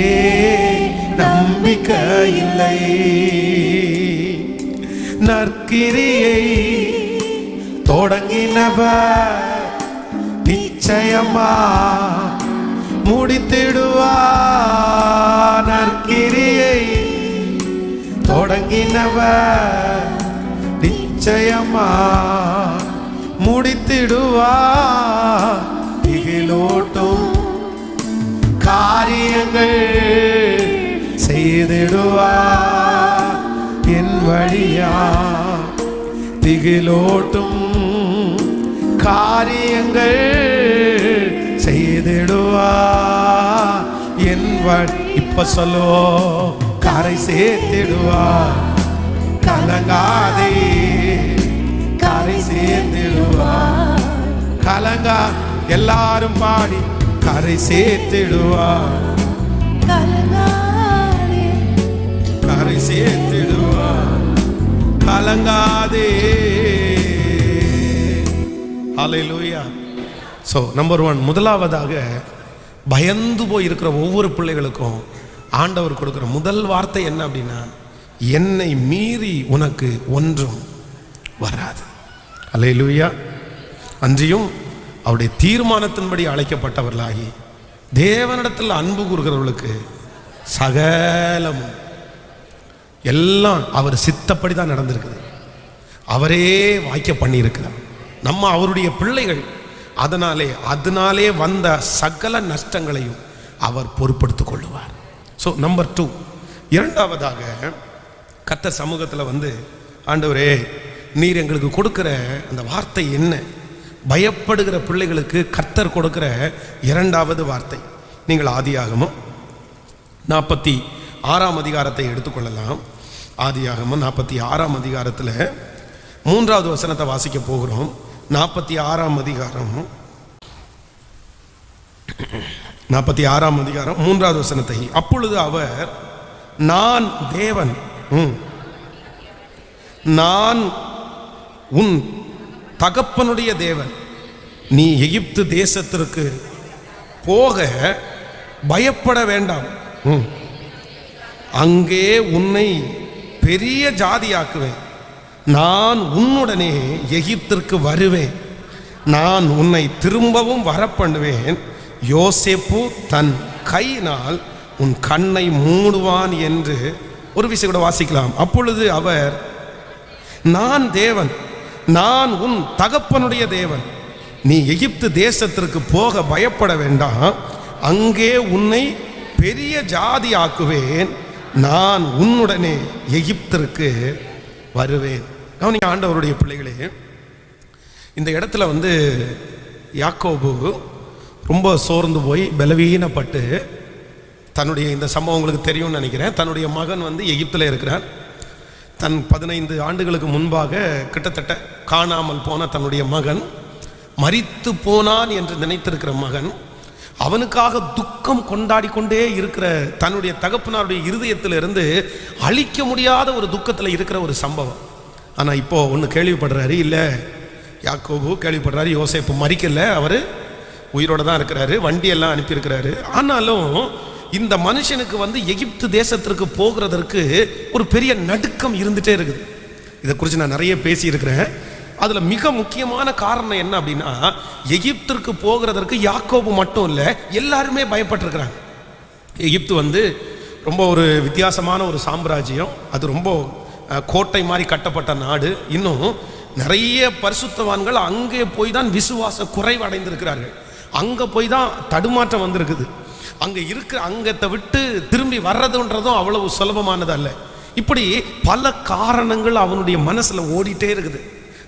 A: ஏன் நம்பிக்கை இல்லை? நற்கிரியை தொடங்கினவர் நிச்சயமா முடித்திடுவார். நற்கிரியை தொடங்கினவர் நிச்சயமா முடித்திடுவார். திகிலூட்டும் காரியங்கள் செய்திடுவார் என் வழியா. திகிலூட்டும் காரியங்கள் செய்திடுவார் என் வழி. இப்ப சொல்லோ, கரை சேர்த்திடுவார், கலங்காதே. கரை சேர்த்திடுவார், கலங்கா. எல்லாரும் பாடி, கரை சேர்த்திடுவார், கரை சேர்த்திடுவார், கலங்காதே. ஹல்லேலூயா. ஸோ நம்பர் 1, முதலாவதாக பயந்து போய் இருக்கிற ஒவ்வொரு பிள்ளைகளுக்கும் ஆண்டவர் கொடுக்குற முதல் வார்த்தை என்ன அப்படின்னா, என்னை மீறி உனக்கு ஒன்றும் வராது. ஹல்லேலூயா. அன்றியும் அவருடைய தீர்மானத்தின்படி அழைக்கப்பட்டவர்களாகி தேவனிடத்தில் அன்பு கூறுகிறவர்களுக்கு சகலமும் எல்லாம் அவர் சித்தப்படி தான் நடந்திருக்குது. அவரே வாய்க்க பண்ணியிருக்கிறார். நம்ம அவருடைய பிள்ளைகள். அதனாலே வந்த சகல நஷ்டங்களையும் அவர் பொறுப்படுத்திக் கொள்ளுவார். ஸோ நம்பர் 2, இரண்டாவதாக கர்த்தர் சமூகத்தில் வந்து, ஆண்டவரே நீர் எங்களுக்கு கொடுக்கிற அந்த வார்த்தை என்ன? பயப்படுகிற பிள்ளைகளுக்கு கர்த்தர் கொடுக்கிற இரண்டாவது வார்த்தை. நீங்கள் ஆதியாகமம் 46ஆம் அதிகாரத்தை எடுத்துக்கொள்ளலாம். ஆதியாகமம் 46ஆம் அதிகாரத்தில் 3வது வசனத்தை வாசிக்க போகிறோம். 46ஆம் அதிகாரம் 3வது வசனத்தை. அப்பொழுது அவர், நான் தேவன், நான் உன் தகப்பனுடைய தேவன், நீ எகிப்து தேசத்திற்கு போக பயப்பட வேண்டாம், அங்கே உன்னை பெரிய ஜாதியாக்குவேன், நான் உன்னுடனே எகிப்திற்கு வருவேன், நான் உன்னை திரும்பவும் வரப்பண்ணுவேன், யோசேப்பு தன் கையினால் உன் கண்ணை மூடுவான் என்று ஒரு விஷயம் கூட வாசிக்கலாம். அப்பொழுது அவர், நான் தேவன், நான் உன் தகப்பனுடைய தேவன், நீ எகிப்து தேசத்திற்கு போக பயப்பட வேண்டாம், அங்கே உன்னை பெரிய ஜாதி ஆக்குவேன், நான் உன்னுடனே எகிப்திற்கு வருவேன். கவனிங்க ஆண்டவருடைய பிள்ளைகளே, இந்த இடத்துல வந்து யாக்கோபு ரொம்ப சோர்ந்து போய் பலவீனப்பட்டு, தன்னுடைய இந்த சம்பவம் உங்களுக்கு தெரியும்னு நினைக்கிறேன். தன்னுடைய மகன் வந்து எகிப்தில் இருக்கிறார். தன் 15 ஆண்டுகளுக்கு முன்பாக கிட்டத்தட்ட காணாமல் போன தன்னுடைய மகன், மரித்து போனான் என்று நினைத்திருக்கிற மகன், அவனுக்காக துக்கம் கொண்டாடி கொண்டே இருக்கிற தன்னுடைய தகப்பனாருடைய இருதயத்திலிருந்து அழிக்க முடியாத ஒரு துக்கத்தில் இருக்கிற ஒரு சம்பவம். ஆனால் இப்போ ஒன்று கேள்விப்படுறாரு, இல்லை யாக்கோபு கேள்விப்படுறாரு, யோசேப்பு மரிக்கல, அவர் உயிரோடு தான் இருக்கிறாரு, வண்டியெல்லாம் அனுப்பியிருக்கிறாரு. ஆனாலும் இந்த மனுஷனுக்கு வந்து எகிப்து தேசத்திற்கு போகிறதற்கு ஒரு பெரிய நடுக்கம் இருந்துகிட்டே இருக்குது. இதை குறித்து நான் நிறைய பேசியிருக்கிறேன். அதில் மிக முக்கியமான காரணம் என்ன அப்படின்னா, எகிப்திற்கு போகிறதற்கு யாக்கோபு மட்டும் இல்லை, எல்லாருமே பயப்பட்டிருக்கிறாங்க. எகிப்து வந்து ரொம்ப ஒரு வித்தியாசமான ஒரு சாம்ராஜ்யம். அது ரொம்ப கோட்டை மாதிரி கட்டப்பட்ட நாடு. இன்னும் நிறைய பரிசுத்தவான்கள் அங்கே போய் தான் விசுவாச குறைவடைந்திருக்கிறார்கள். அங்கே போய் தான் தடுமாற்றம் வந்திருக்குது. அங்கே இருக்கிற அங்கத்தை விட்டு திரும்பி வர்றதுன்றதும் அவ்வளவு சுலபமானது அல்ல. இப்படி பல காரணங்கள் அவனுடைய மனசில் ஓடிட்டே இருக்குது.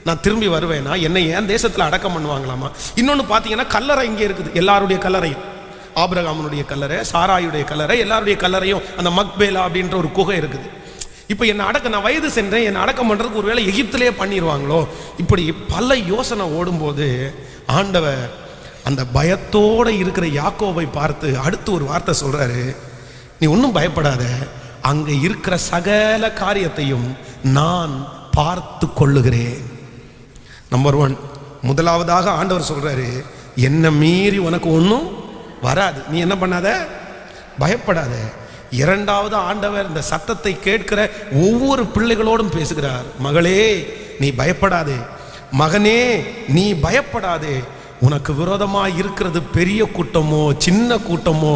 A: நான் திரும்பி வருவேனா, என்னை ஏன் தேசத்தில் அடக்கம் பண்ணுவாங்களாமா. இன்னொன்று பார்த்தீங்கன்னா, கல்லறை இங்கே இருக்குது, எல்லாருடைய கல்லறையும், ஆபிரகாமனுடைய கல்லறை, சாராயுடைய கல்லறை, எல்லாருடைய கல்லறையும் அந்த மக்பேலா அப்படின்ற ஒரு குகை இருக்குது. இப்போ என்னை நான் வயது சென்றேன், என்னை அடக்கம் பண்ணுறதுக்கு ஒருவேளை எகிப்திலே பண்ணிடுவாங்களோ, இப்படி பல யோசனை ஓடும்போது ஆண்டவர் அந்த பயத்தோடு இருக்கிற யாக்கோபை பார்த்து அடுத்து ஒரு வார்த்தை சொல்கிறாரு, நீ ஒன்றும் பயப்படாத, அங்கே இருக்கிற சகல காரியத்தையும் நான் பார்த்து கொள்ளுகிறேன். நம்பர் 1, முதலாவதாக ஆண்டவர் சொல்கிறாரு, என்னை மீறி உனக்கு ஒன்றும் வராது, நீ என்ன பண்ணாத, பயப்படாத. இரண்டாவது ஆண்டவர் இந்த சத்தத்தை கேட்கிற ஒவ்வொரு பிள்ளைகளோடும் பேசுகிறார், மகளே நீ பயப்படாதே, மகனே நீ பயப்படாதே, உனக்கு விரோதமாக இருக்கிறது பெரிய கூட்டமோ சின்ன கூட்டமோ,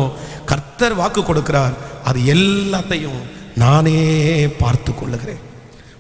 A: கர்த்தர் வாக்கு கொடுக்கிறார், அது எல்லாத்தையும் நானே பார்த்து கொள்ளுகிறேன்.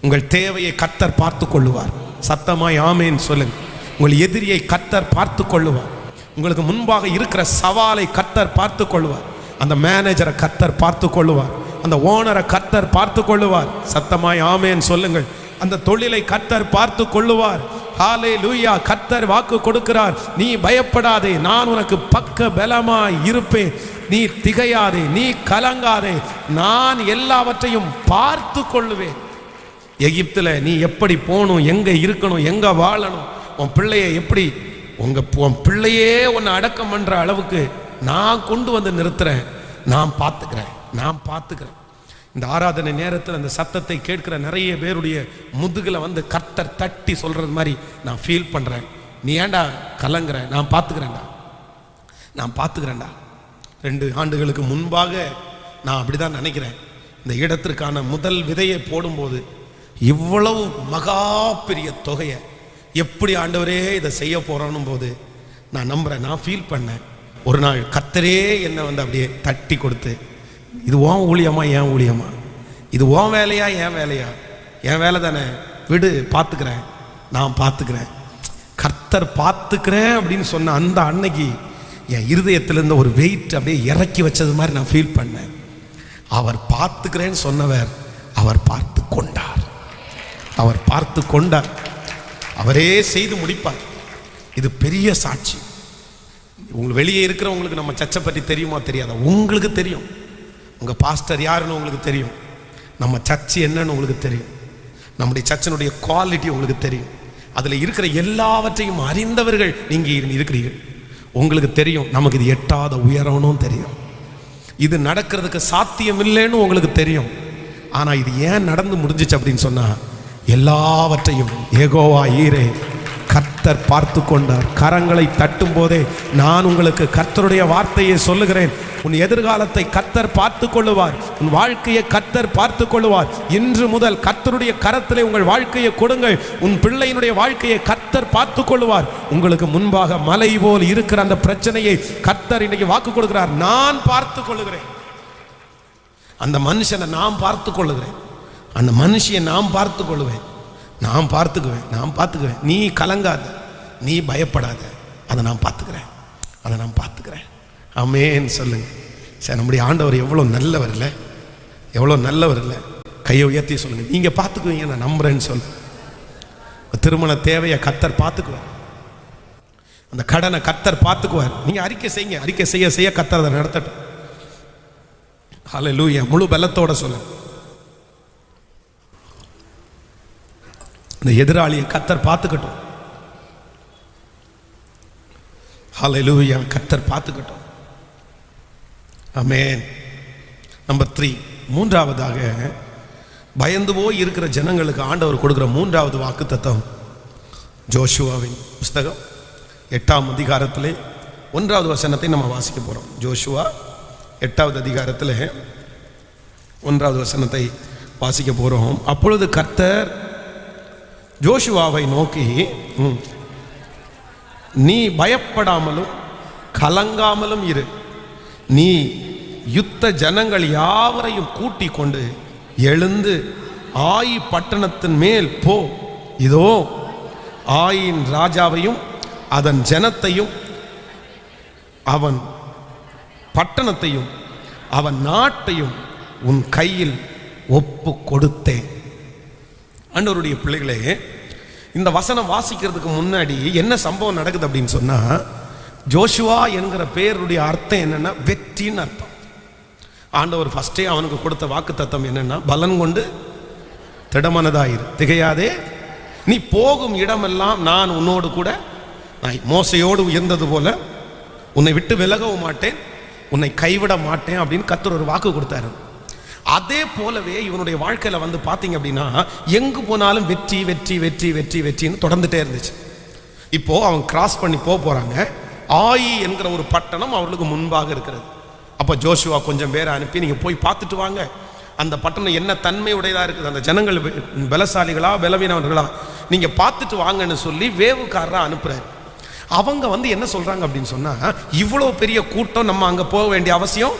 A: உங்கள் தேவையை கர்த்தர் பார்த்து கொள்ளுவார். சத்தமாய் ஆமேன் சொல்லுங்க. உங்கள் எதிரியை கர்த்தர் பார்த்து கொள்ளுவார். உங்களுக்கு முன்பாக இருக்கிற சவாலை கர்த்தர் பார்த்து கொள்ளுவார். அந்த மேனேஜரை கர்த்தர் பார்த்து கொள்ளுவார். அந்த ஓனரை கர்த்தர் பார்த்து கொள்ளுவார். சத்தமாய் ஆமேன் சொல்லுங்கள். அந்த தொழிலை கர்த்தர் பார்த்து கொள்ளுவார். ஹல்லேலூயா. கர்த்தர் வாக்கு கொடுக்கிறார், நீ பயப்படாதே, நான் உனக்கு பக்க பலமாய் இருப்பேன், நீ திகையாதே, நீ கலங்காதே, நான் எல்லாவற்றையும் பார்த்து கொள்ளுவேன். எகிப்தில் நீ எப்படி போகணும், எங்கே இருக்கணும், எங்கே வாழணும், உன் பிள்ளையை எப்படி உன் பிள்ளையே உன்னை அடக்கம் பண்ணுற அளவுக்கு நான் கொண்டு வந்து நிறுத்துறேன், நான் பார்த்துக்கிறேன். இந்த ஆராதனை நேரத்தில் அந்த சத்தத்தை கேட்கிற நிறைய பேருடைய முதுகில் வந்து கர்த்தர் தட்டி சொல்கிறது மாதிரி நான் ஃபீல் பண்ணுறேன். நீ ஏண்டா கலங்குற, நான் பார்த்துக்கிறேன்டா. 2 ஆண்டுகளுக்கு முன்பாக நான் அப்படி தான் நினைக்கிறேன். இந்த இடத்திற்கான முதல் விதையை போடும்போது இவ்வளவு மகா பெரிய தொகையை எப்படி ஆண்டவரே இதை செய்ய போகிறோன்னும் போது நான் நம்புகிறேன், நான் ஃபீல் பண்ணேன். ஒரு நாள் கர்த்தரே என்னை வந்து அப்படியே தட்டி கொடுத்து, இது உன் ஊழியமா என் ஊழியமா, இது உன் வேலையா என் வேலையா, என் வேலை தானே, விடு, பார்த்துக்கிறேன், நான் பார்த்துக்கிறேன், கர்த்தர் பார்த்துக்கிறேன் அப்படின்னு சொன்ன அந்த அன்னைக்கு என் இருதயத்திலிருந்த ஒரு வெயிட் அப்படியே இறக்கி வச்சது மாதிரி நான் ஃபீல் பண்ணேன். அவர் பார்த்துக்கிறேன்னு சொன்னவர் அவர் பார்த்து கொண்டார், அவரே செய்து முடிப்பார். இது பெரிய சாட்சி. உங்களுக்கு வெளியே இருக்கிறவங்களுக்கு நம்ம சர்ச்சை பற்றி தெரியுமா தெரியாதா? உங்களுக்கு தெரியும். உங்கள் பாஸ்டர் யாருன்னு உங்களுக்கு தெரியும், நம்ம சர்ச்சு என்னன்னு உங்களுக்கு தெரியும், நம்முடைய சர்ச்சினுடைய குவாலிட்டி உங்களுக்கு தெரியும். அதில் இருக்கிற எல்லாவற்றையும் அறிந்தவர்கள் நீங்கள் இருக்கிறீர்கள். உங்களுக்கு தெரியும் நமக்கு இது எட்டாத உயரணும் தெரியும், இது நடக்கிறதுக்கு சாத்தியம் இல்லைன்னு உங்களுக்கு தெரியும். ஆனால் இது ஏன் நடந்து முடிஞ்சிச்சு அப்படின்னு சொன்னால், எல்லாவற்றையும் யெகோவா ஈரே கர்த்தர் பார்த்து கொண்டார். கரங்களை தட்டும் போதே நான் உங்களுக்கு கர்த்தருடைய வார்த்தையை சொல்லுகிறேன், உன் எதிர்காலத்தை கர்த்தர் பார்த்து கொள்ளுவார், உன் வாழ்க்கையை கர்த்தர் பார்த்து கொள்ளுவார். இன்று முதல் கர்த்தருடைய கரத்திலே உங்கள் வாழ்க்கையை கொடுங்கள், உன் பிள்ளையினுடைய வாழ்க்கையை கர்த்தர் பார்த்து கொள்ளுவார். உங்களுக்கு முன்பாக மலை போல் இருக்கிற அந்த பிரச்சனையை கர்த்தர் இன்னைக்கு வாக்கு கொடுக்கிறார், நான் பார்த்து கொள்ளுகிறேன். அந்த மனுஷனை நான் பார்த்து கொள்ளுகிறேன், அந்த மனுஷியை நான் பார்த்து கொள்ளுவேன், நான் பார்த்துக்குவேன். நீ கலங்காத, நீ பயப்படாத, அதை நான் பார்த்துக்கிறேன். ஆமென் சொல்லுங்க. சரி, நம்முடைய ஆண்டவர் எவ்வளோ நல்லவர் இல்லை. கையை உயர்த்தி சொல்லுங்க, நீங்க பார்த்துக்குவீங்க, நான் நம்புறேன்னு சொல்லு. திருமண தேவையை கர்த்தர் பார்த்துக்குவார், அந்த கடனை கர்த்தர் பார்த்துக்குவார். நீங்க அறிக்கை செய்யுங்க, அறிக்கை செய்ய செய்ய கர்த்தர் அதை நடத்தட்டும். ஹல்லேலூயா. முழு பலத்தோட சொல்லுங்க. இந்த எதிராளியை கர்த்தர் பார்த்துக்கட்டும். ஹல்லேலூயா. கர்த்தர் பார்த்துக்கட்டும். ஆமென். நம்பர் 3, மூன்றாவதாக பயந்து போய் இருக்கிற ஜனங்களுக்கு ஆண்டவர் கொடுக்கிற மூன்றாவது வாக்குத்தத்தம் ஜோஷுவாவின் புஸ்தகம் 8ஆம் அதிகாரத்திலே 1வது வசனத்தை நம்ம வாசிக்க போறோம். ஜோஷுவா 8வது அதிகாரத்தில் 1வது வசனத்தை வாசிக்க போறோம். அப்பொழுது கர்த்தர் ஜோஷுவாவை நோக்கி, நீ பயப்படாமலும் கலங்காமலும் இரு. நீ யுத்த ஜனங்கள் யாவரையும் கூட்டிக் கொண்டு எழுந்து ஆயி பட்டணத்தின் மேல் போ. இதோ ஆயின் ராஜாவையும் அதன் ஜனத்தையும் அவன் பட்டணத்தையும் அவன் நாட்டையும் உன் கையில் ஒப்பு கொடுத்தேன். ஆண்டவருடைய பிள்ளைகளே, இந்த வசனம் வாசிக்கிறதுக்கு முன்னாடி என்ன சம்பவம் நடக்குது அப்படின்னு சொன்னா, ஜோஷுவா என்கிற பேருடைய அர்த்தம் என்னன்னா வெற்றின்னு அர்த்தம். ஆண்டவர் ஃபர்ஸ்டே அவனுக்கு கொடுத்த வாக்கு தத்தம் என்னன்னா, பலன் கொண்டு திடமனதாயிரு, திகையாதே, நீ போகும் இடமெல்லாம் நான் உன்னோடு கூட, நான் மோசையோடு இருந்தது போல உன்னை விட்டு விலகவும் மாட்டேன், உன்னை கைவிட மாட்டேன் அப்படின்னு கர்த்தர் ஒரு வாக்கு கொடுத்தாரு. அதே போலவே இவனுடைய வாழ்க்கையில வந்து பார்த்தீங்க அப்படின்னா, எங்கு போனாலும் வெற்றி வெற்றி வெற்றி வெற்றி வெற்றின்னு தொடர்ந்துட்டே இருந்துச்சு. இப்போ அவன் கிராஸ் பண்ணி போறாங்க. ஆயி என்கிற ஒரு பட்டணம் அவர்களுக்கு முன்பாக இருக்கிறது. அப்போ ஜோஷுவா கொஞ்சம் பேரை அனுப்பி, நீங்க போய் பார்த்துட்டு வாங்க, அந்த பட்டணம் என்ன தன்மை உடையதா இருக்குது, அந்த ஜனங்கள் பலசாலிகளா பலவீனவர்களா, நீங்க பார்த்துட்டு வாங்கன்னு சொல்லி வேவுக்காரரா அனுப்புறாரு. அவங்க வந்து என்ன சொல்றாங்க அப்படின்னு சொன்னா, இவ்வளோ பெரிய கூட்டம் நம்ம அங்க போக வேண்டிய அவசியம்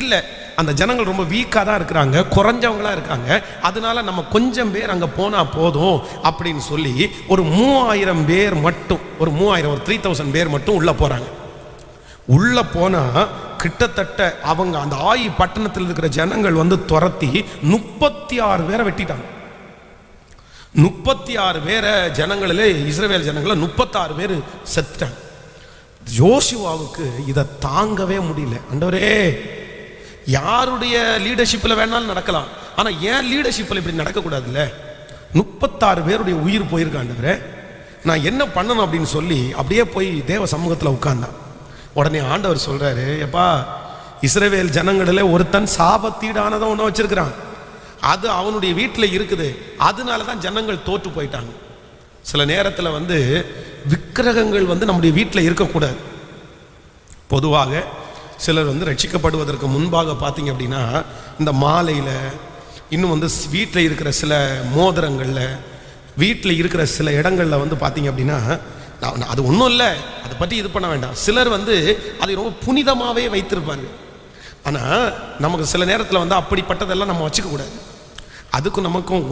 A: இல்லை, அந்த ஜனங்கள் ரொம்ப வீக்காக தான் இருக்கிறாங்க, குறைஞ்சவங்களா இருக்காங்க, அதனால நம்ம கொஞ்சம் பேர் அங்கே போனால் போதும் அப்படின்னு சொல்லி ஒரு 3000 பேர் மட்டும், ஒரு 3000 பேர் மட்டும் உள்ளே போகிறாங்க. உள்ளே போனால் கிட்டத்தட்ட அவங்க அந்த ஆயி பட்டணத்தில் இருக்கிற ஜனங்கள் வந்து துரத்தி 36 பேரை வெட்டிட்டாங்க. 36 பேரை ஜனங்களிலே, இஸ்ரவேல் ஜனங்கள 36 பேர் செத்துட்டாங்க. யோசுவாவுக்கு இதை தாங்கவே முடியல. ஆண்டவரே, யாருடைய லீடர்ஷிப்பில் வேணாலும் நடக்கலாம், ஆனால் ஏன் லீடர்ஷிப்பில் இப்படி நடக்கக்கூடாதுல்ல, 36 பேருடைய உயிர் போயிருக்க ஆண்டவரே, நான் என்ன பண்ணணும் அப்படின்னு சொல்லி அப்படியே போய் தேவ சமூகத்தில் உட்கார்ந்தான். உடனே ஆண்டவர் சொல்றாரு, எப்பா, இஸ்ரவேல் ஜனங்களில் ஒருத்தன் சாபத்தீடானதை ஒன்று வச்சிருக்கிறான், அது அவனுடைய வீட்டில் இருக்குது, அதனால தான் ஜனங்கள் தோற்று போயிட்டாங்க. சில நேரத்தில் வந்து விக்கிரகங்கள் வந்து நம்முடைய வீட்டில் இருக்கக்கூடாது. பொதுவாக சிலர் வந்து ரட்சிக்கப்படுவதற்கு முன்பாக பார்த்தீங்க அப்படின்னா, இந்த மாலையில், இன்னும் வந்து வீட்டில் இருக்கிற சில மோதிரங்களில், வீட்டில் இருக்கிற சில இடங்களில் வந்து பார்த்தீங்க அப்படின்னா, அது ஒன்றும் இல்லை, அதை பற்றி இது பண்ண வேண்டாம், சிலர் வந்து அதை ரொம்ப புனிதமாகவே வைத்திருப்பாங்க. ஆனால் நமக்கு சில நேரத்தில் வந்து அப்படிப்பட்டதெல்லாம் நம்ம வச்சுக்க கூடாது. அதுக்கும் நமக்கும்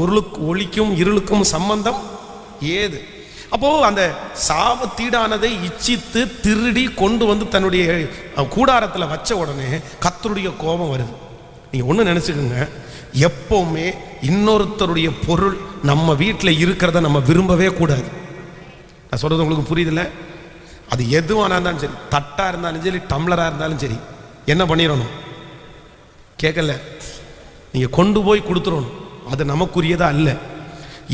A: ஒளிக்கும் இருளுக்கும் சம்பந்தம் ஏது? அப்போது அந்த சாபத்தீடானதை இச்சித்து திருடி கொண்டு வந்து தன்னுடைய கூடாரத்தில் வச்ச உடனே கர்த்தருடைய கோபம் வருது. நீங்கள் ஒன்று நினச்சிக்கோங்க, எப்போவுமே இன்னொருத்தருடைய பொருள் நம்ம வீட்டில் இருக்கிறத நம்ம விரும்பவே கூடாது. நான் சொல்கிறது உங்களுக்கு புரியுதில்ல? அது எதுவானா இருந்தாலும் சரி, தட்டாக இருந்தாலும் சரி, டம்ளராக இருந்தாலும் சரி, என்ன பண்ணிடணும்? கேட்கல, நீங்கள் கொண்டு போய் கொடுத்துடணும். அது நமக்குரியதா இல்லை.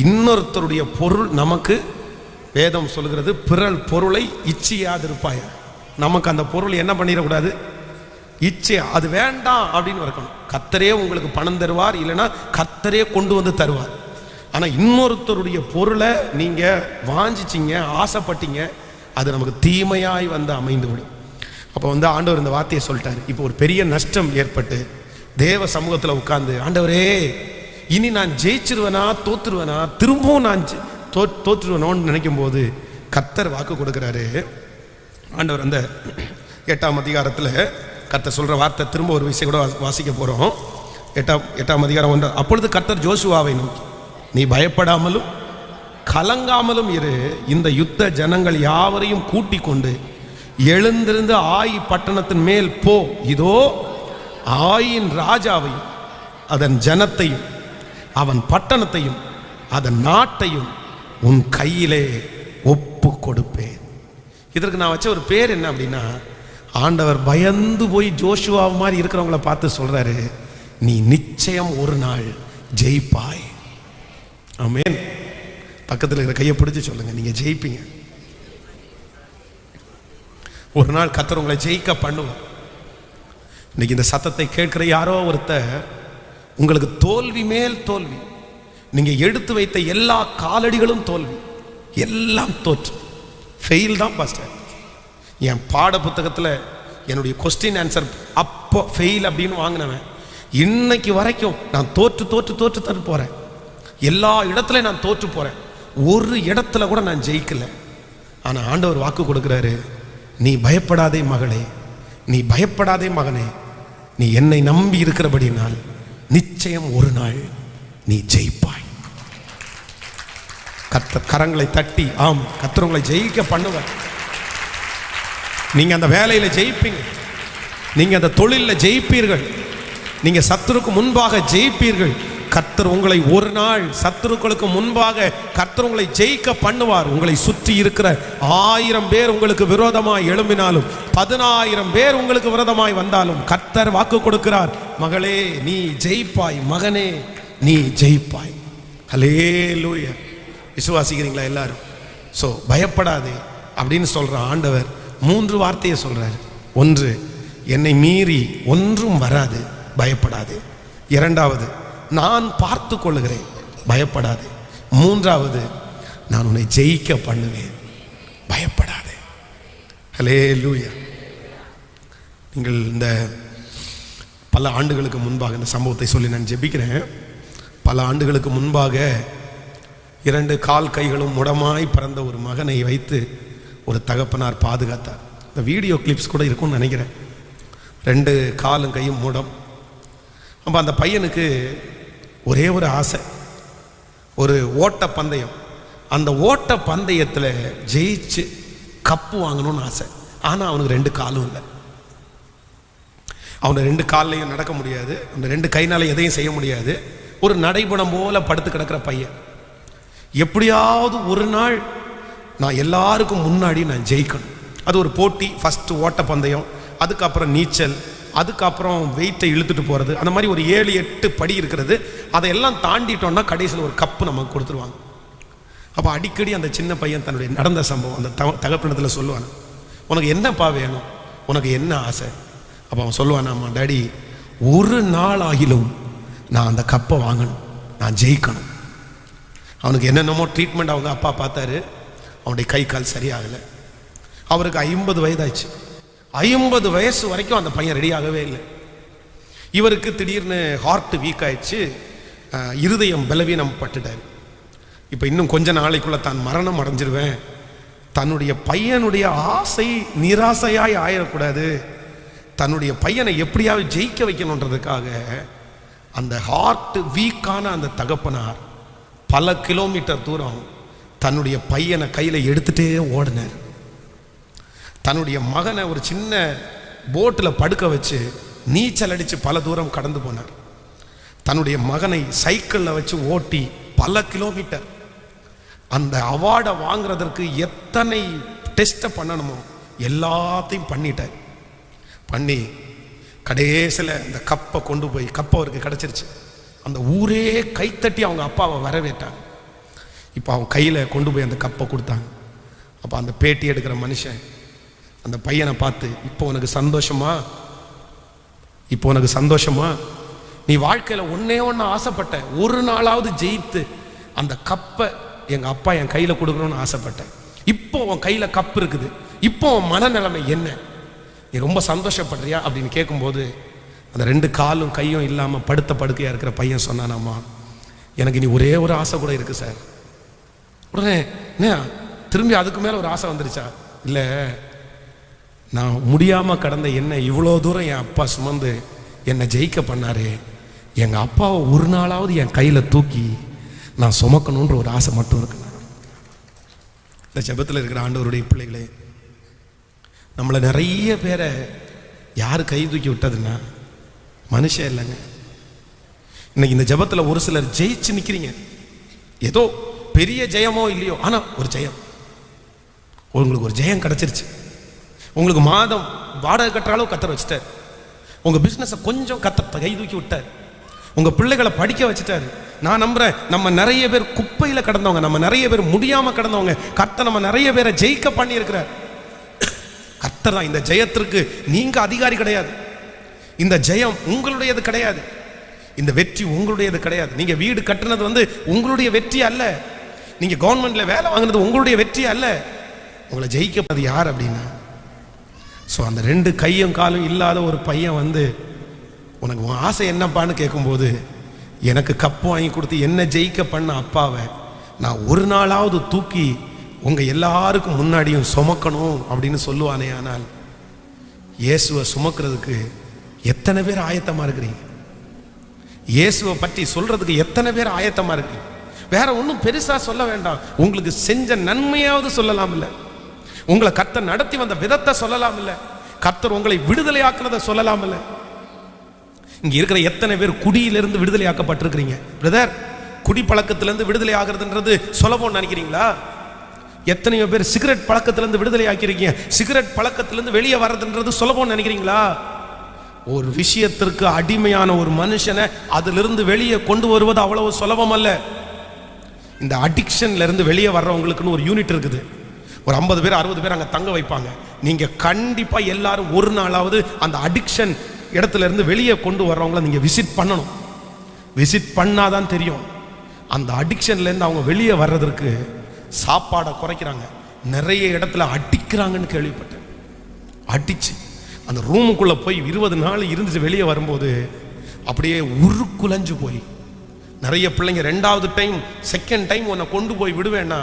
A: இன்னொருத்தருடைய பொருள் நமக்கு, வேதம் சொல்கிறது, பிறல் பொருளை இச்சையாதிருப்பாயா. நமக்கு அந்த பொருள் என்ன பண்ணிடக்கூடாது, இச்சை, அது வேண்டாம் அப்படின்னு இருக்கணும். கர்த்தரே உங்களுக்கு பணம் தருவார், இல்லைன்னா கர்த்தரே கொண்டு வந்து தருவார். ஆனால் இன்னொருத்தருடைய பொருளை நீங்கள் வாஞ்சிச்சிங்க, ஆசைப்பட்டீங்க, அது நமக்கு தீமையாய் வந்து அமைந்து விடும். அப்போ வந்து ஆண்டவர் இந்த வார்த்தையை சொல்லிட்டார். இப்போ ஒரு பெரிய நஷ்டம் ஏற்பட்டு தேவ சமூகத்தில் உட்கார்ந்து, ஆண்டவரே, இனி நான் ஜெயிச்சிருவேனா தோத்துருவேனா, திரும்பவும் நான் தோற்றுருவேனோன்னு நினைக்கும் போது கர்த்தர் வாக்கு கொடுக்குறாரு. ஆண்டவர் அந்த 8ஆம் அதிகாரத்தில் கர்த்தர் சொல்கிற வார்த்தை திரும்ப ஒரு விஷயம் கூட வாசிக்க போகிறோம். 8ஆம் அதிகாரம் 1. அப்பொழுது கர்த்தர் ஜோஷுவாவை நோக்கி, நீ பயப்படாமலும் கலங்காமலும் இரு. இந்த யுத்த ஜனங்கள் யாவரையும் கூட்டிக் கொண்டு எழுந்திருந்து ஆயி பட்டணத்தின் மேல் போ. இதோ ஆயின் ராஜாவையும் அதன் ஜனத்தையும் அவன் பட்டணத்தையும் அதன் நாட்டையும் உன் கையிலே ஒப்பு கொடுப்பேன். இதற்கு நான் வச்ச ஒரு பேர் என்ன அப்படின்னா, ஆண்டவர் பயந்து போய் ஜோஷுவா மாதிரி இருக்கிறவங்கள பார்த்து சொல்றாரு, நீ நிச்சயம் ஒரு நாள் ஜெயிப்பாய். ஆமென். பக்கத்தில் இருக்கிற கையை பிடிச்சு சொல்லுங்க, நீங்க ஜெயிப்பீங்க. ஒரு நாள் கர்த்தர் உங்களை ஜெயிக்க பண்ணுவார். இன்னைக்கு இந்த சத்தத்தை கேட்கிற யாரோ ஒருத்தர், உங்களுக்கு தோல்வி மேல் தோல்வி, நீங்க எடுத்து வைத்த எல்லா காலடிகளும் தோல்வி, எல்லாம் தோற்று ஃபெயில் தான் பாஸ்டர். என் பாட புத்தகத்தில் என்னுடைய கொஸ்டின் ஆன்சர் அப்போ ஃபெயில் அப்படின்னு வாங்கினவன், இன்னைக்கு வரைக்கும் நான் தோற்று தோற்று தோற்று தோற்று போறேன். எல்லா இடத்துலையும் நான் தோற்று போறேன், ஒரு இடத்துல கூட நான் ஜெயிக்கல. ஆனால் ஆண்டவர் வாக்கு கொடுக்குறாரு, நீ பயப்படாதே மகளே, நீ பயப்படாதே மகனே, நீ என்னை நம்பி இருக்கிறபடினால் நிச்சயம் ஒரு நாள் நீ ஜெயிப்பாய். கர்த்தர் கரங்களை தட்டி, ஆம் கர்த்தர் உங்களை ஜெயிக்க பண்ணுவார். நீங்க அந்த வேலையில ஜெயிப்பீங்க, நீங்க அந்த தொழிலில் ஜெயிப்பீர்கள், நீங்க சத்துருக்கு முன்பாக ஜெயிப்பீர்கள். கர்த்தர் உங்களை ஒரு நாள் சத்துருக்களுக்கு முன்பாக கர்த்தர் உங்களை ஜெயிக்க பண்ணுவார். உங்களை சுற்றி இருக்கிற 1000 பேர் உங்களுக்கு விரோதமாய் எழும்பினாலும், 10,000 பேர் உங்களுக்கு விரோதமாய் வந்தாலும், கர்த்தர் வாக்கு கொடுக்கிறார், மகளே நீ ஜெயிப்பாய், மகனே நீ ஜெயிப்பாய். ஹல்லேலூயா. விசுவாசிக்கிறீங்களா எல்லாரும்? ஸோ பயப்படாதே அப்படின்னு சொல்ற ஆண்டவர் 3 வார்த்தையை சொல்றாரு. ஒன்று, என்னை மீறி ஒன்றும் வராது, பயப்படாது. இரண்டாவது, நான் பார்த்து கொள்ளுகிறேன், பயப்படாது. மூன்றாவது, நான் உன்னை ஜெயிக்க பண்ணுவேன், பயப்படாது. ஹல்லேலூயா. நீங்கள் இந்த பல ஆண்டுகளுக்கு முன்பாக இந்த சம்பவத்தை சொல்லி நான் ஜெபிக்கிறேன். பல ஆண்டுகளுக்கு முன்பாக 2 கால் கைகளும் முடமாய் பிறந்த ஒரு மகனை வைத்து ஒரு தகப்பனார் பாதுகாத்தார். இந்த வீடியோ கிளிப்ஸ் கூட இருக்கும்னு நினைக்கிறேன். 2 காலும் கையும் முடம். அப்போ அந்த பையனுக்கு ஒரே ஒரு ஆசை, ஒரு ஓட்ட பந்தயம். அந்த ஓட்ட பந்தயத்தில் ஜெயிச்சு கப்பு வாங்கணும்னு ஆசை. ஆனால் அவனுக்கு 2 காலும் இல்லை. அவனை 2 கால்லையும் நடக்க முடியாது, அந்த 2 கைனால எதையும் செய்ய முடியாது. ஒரு நடைபுணம் போல படுத்து கிடக்கிற பையன். எப்படியாவது ஒரு நாள் நான் எல்லாருக்கும் முன்னாடி நான் ஜெயிக்கணும். அது ஒரு போட்டி. ஃபர்ஸ்ட் ஓட்ட பந்தயம், அதுக்கப்புறம் நீச்சல், அதுக்கப்புறம் வெயிட்டை இழுத்துட்டு போகிறது, அந்த மாதிரி ஒரு 7-8 படி இருக்கிறது. அதையெல்லாம் தாண்டிட்டோம்னா கடைசியில் ஒரு கப்பு நமக்கு கொடுத்துருவாங்க. அப்போ அடிக்கடி அந்த சின்ன பையன் தன்னுடைய நடந்த சம்பவம் அந்த தகப்பனத்தில் சொல்லுவான், உனக்கு என்னப்பா வேணும், உனக்கு என்ன ஆசை? அப்போ அவன் சொல்லுவான், ஆமாம் டாடி, ஒரு நாள் ஆகிலும் நான் அந்த கப்பை வாங்கணும், நான் ஜெயிக்கணும். அவனுக்கு என்னென்னமோ ட்ரீட்மெண்ட் அவங்க அப்பா பார்த்தாரு, அவனுடைய கை கால் சரியாகலை. அவருக்கு 50 வயதாச்சு. 50 வயசு வரைக்கும் அந்த பையன் ரெடியாகவே இல்லை. இவருக்கு திடீர்னு ஹார்ட் வீக் ஆயிடுச்சு, இருதயம் பலவீனம் பட்டுட்டார். இப்போ இன்னும் கொஞ்ச நாளைக்குள்ள தான் மரணம் அடைஞ்சிருவேன். தன்னுடைய பையனுடைய ஆசை நிராசையாய் ஆயிடக்கூடாது, தன்னுடைய பையனை எப்படியாவது ஜெயிக்க வைக்கணுன்றதுக்காக அந்த ஹார்ட் வீக்கான அந்த தகப்பனார் பல கிலோமீட்டர் தூரம் தன்னுடைய பையனை கையில் எடுத்துகிட்டே ஓடினார். தன்னுடைய மகனை ஒரு சின்ன போட்டில் படுக்க வச்சு நீச்சல் அடித்து பல தூரம் கடந்து போனார். தன்னுடைய மகனை சைக்கிளில் வச்சு ஓட்டி பல கிலோமீட்டர். அந்த அவார்டை வாங்குறதற்கு எத்தனை டெஸ்ட்டை பண்ணணுமோ எல்லாத்தையும் பண்ணிட்டார். பண்ணி கடைசியில் அந்த கப்பை கொண்டு போய், கப்பை அவருக்கு கிடச்சிருச்சு. அந்த ஊரே கைத்தட்டி அவங்க அப்பாவை வரவேற்றாங்க. இப்போ அவங்க கையில் கொண்டு போய் அந்த கப்பை கொடுத்தாங்க. அப்போ அந்த பேட்டி எடுக்கிற மனுஷன் அந்த பையனை பார்த்து, இப்போ உனக்கு சந்தோஷமா, இப்போ உனக்கு சந்தோஷமா, நீ வாழ்க்கையில் ஒன்னே ஒன்று ஆசைப்பட்ட, ஒரு நாளாவது ஜெயித்து அந்த கப்பை எங்கள் அப்பா என் கையில் கொடுக்கணும்னு ஆசைப்பட்டேன். இப்போ உன் கையில் கப்பு இருக்குது, இப்போ உன் மனநிலைமை என்ன, நீ ரொம்ப சந்தோஷப்படுறியா அப்படின்னு கேட்கும்போது அந்த 2 காலும் கையும் இல்லாமல் படுத்த படுக்கையாக இருக்கிற பையன் சொன்னானாம்மா, எனக்கு இனி ஒரே ஒரு ஆசை கூட இருக்குது சார். உடனே என்ன திரும்பி அதுக்கு மேலே ஒரு ஆசை வந்துருச்சா? இல்லை, நான் முடியாமல் கடந்த என்ன இவ்வளோ தூரம் என் அப்பா சுமந்து என்னை ஜெயிக்க பண்ணாரு, எங்கள் அப்பாவை ஒரு நாளாவது என் கையில் தூக்கி நான் சுமக்கணுன்ற ஒரு ஆசை மட்டும் இருக்கு. இந்த ஜெபத்தில் இருக்கிற ஆண்டவருடைய பிள்ளைகளே, நம்மளை நிறைய பேரை யார் கை தூக்கி விட்டதுன்னா மனுஷன் இல்லைங்க. இன்னைக்கு இந்த ஜெபத்தில் ஒரு சிலர் ஜெயிச்சு நிற்கிறீங்க. ஏதோ பெரிய ஜெயமோ இல்லையோ, ஆனால் ஒரு ஜெயம், உங்களுக்கு ஒரு ஜெயம் கிடைச்சிருச்சு. உங்களுக்கு மாதம் வாடகை கட்டுற அளவு கத்தர் வச்சுட்டார். உங்கள் பிஸ்னஸை கொஞ்சம் கத்தர் கை தூக்கி விட்டார். உங்கள் பிள்ளைகளை படிக்க வச்சுட்டாரு. நான் நம்புறேன், நம்ம நிறைய பேர் குப்பையில் கடந்தவங்க, நம்ம நிறைய பேர் முடியாமல் கடந்தவங்க, கர்த்தர் நம்ம நிறைய பேரை ஜெயிக்க பண்ணி இருக்கிறார். கர்த்தர் தான் இந்த ஜெயத்திற்கு நீங்க அதிகாரி கிடையாது. இந்த ஜெயம் உங்களுடையது கிடையாது. இந்த வெற்றி உங்களுடையது கிடையாது. நீங்க வீடு கட்டுனது உங்களுடைய வெற்றி அல்ல. நீங்க கவர்மெண்ட்ல வேலை வாங்கினது உங்களுடைய வெற்றி அல்ல. உங்களை ஜெயிக்கப்பது யார் அப்படின்னா, ஸோ அந்த 2 கையும் காலும் இல்லாத ஒரு பையன் உனக்கு உன் ஆசை என்னப்பான்னு கேட்கும்போது, எனக்கு கப்பு வாங்கி கொடுத்து என்ன ஜெயிக்க பண்ண அப்பாவை நான் ஒரு நாளாவது தூக்கி உங்க எல்லாருக்கும் முன்னாடியும் சுமக்கணும் அப்படின்னு சொல்லுவானே. ஆனால் இயேசுவை சுமக்கிறதுக்கு எத்தனை பேர் ஆயத்தமா இருக்கிறீங்க? இயேசுவை பற்றி சொல்றதுக்கு எத்தனை பேர் ஆயத்தமா இருக்கிறீங்க? வேற ஒன்றும் பெருசா சொல்ல வேண்டாம். உங்களுக்கு செஞ்ச நன்மையாவது சொல்லலாம் இல்ல, உங்களை கர்த்தர் நடத்தி வந்த விதத்தை சொல்லலாம் இல்ல, கர்த்தர் உங்களை விடுதலை ஆக்குனதை சொல்லலாம் இல்ல. இங்க இருக்கிற எத்தனை பேர் குடியிலிருந்து விடுதலை ஆக்கப்பட்டிருக்கிறீங்க? பிரதர், குடி பழக்கத்திலிருந்து விடுதலை ஆகிறதுன்றது சுலபம்னு நினைக்கிறீங்களா? எத்தனையோ பேர் சிகரெட் பழக்கத்திலிருந்து விடுதலை ஆக்கியிருக்கீங்க. சிகரெட் பழக்கத்திலிருந்து வெளியே வர்றதுன்றது சுலபம்னு நினைக்கிறீங்களா? ஒரு விஷயத்திற்கு அடிமையான ஒரு மனுஷனை அதிலிருந்து வெளியே கொண்டு வருவது அவ்வளவு சுலபம் அல்ல. இந்த அடிக்ஷன்ல இருந்து வெளியே வர்றவங்களுக்குன்னு ஒரு யூனிட் இருக்குது. ஒரு 50 பேர் 60 பேர் அங்கே தங்க வைப்பாங்க. நீங்க கண்டிப்பா எல்லாரும் ஒரு நாளாவது அந்த அடிக்ஷன் இடத்துல இருந்து வெளியே கொண்டு வர்றவங்கள நீங்க விசிட் பண்ணணும். விசிட் பண்ணாதான் தெரியும். அந்த அடிக்ஷன்ல இருந்து அவங்க வெளியே வர்றதற்கு சாப்பாடை குறைக்கிறாங்க, நிறைய இடத்துல அடிக்கிறாங்கன்னு கேள்விப்பட்டேன். அடிச்சு அந்த ரூமுக்குள்ள போய் 20 நாள் இருந்துட்டு வெளியே வரும்போது அப்படியே உருக்குலைஞ்சு போய், நிறைய பிள்ளைங்க 2வது டைம் செகண்ட் டைம் உன்னை கொண்டு போய் விடுவேன்னா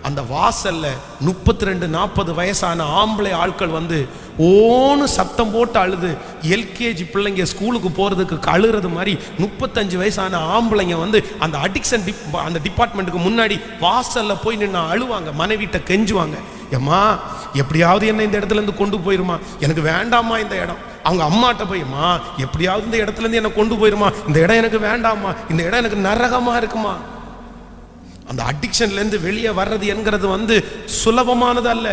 A: அந்த வாசல்ல 32-40 வயசான ஆம்பளை ஆட்கள் ஓன்னு சத்தம் போட்டு அழுது, எல்கேஜி பிள்ளைங்க ஸ்கூலுக்கு போறதுக்கு அழுறது மாதிரி 35 வயசான ஆம்பளைங்க அந்த அடிக்ஷன் அந்த டிபார்ட்மெண்ட்டுக்கு முன்னாடி வாசல்ல போய் நின்று அழுவாங்க, மனைவிட்ட கெஞ்சுவாங்க, ஏம்மா எப்படியாவது என்ன இந்த இடத்துல இருந்து கொண்டு போயிருமா, எனக்கு வேண்டாமா இந்த இடம். அவங்க அம்மாட்ட போய்மா எப்படியாவது இந்த இடத்துல இருந்து என்ன கொண்டு போயிருமா, இந்த இடம் எனக்கு வேண்டாமா, இந்த இடம் எனக்கு நரகமா இருக்குமா. அந்த அடிக்ஷன்ல இருந்து வெளியே வர்றது என்கிறது சுலபமானது அல்ல.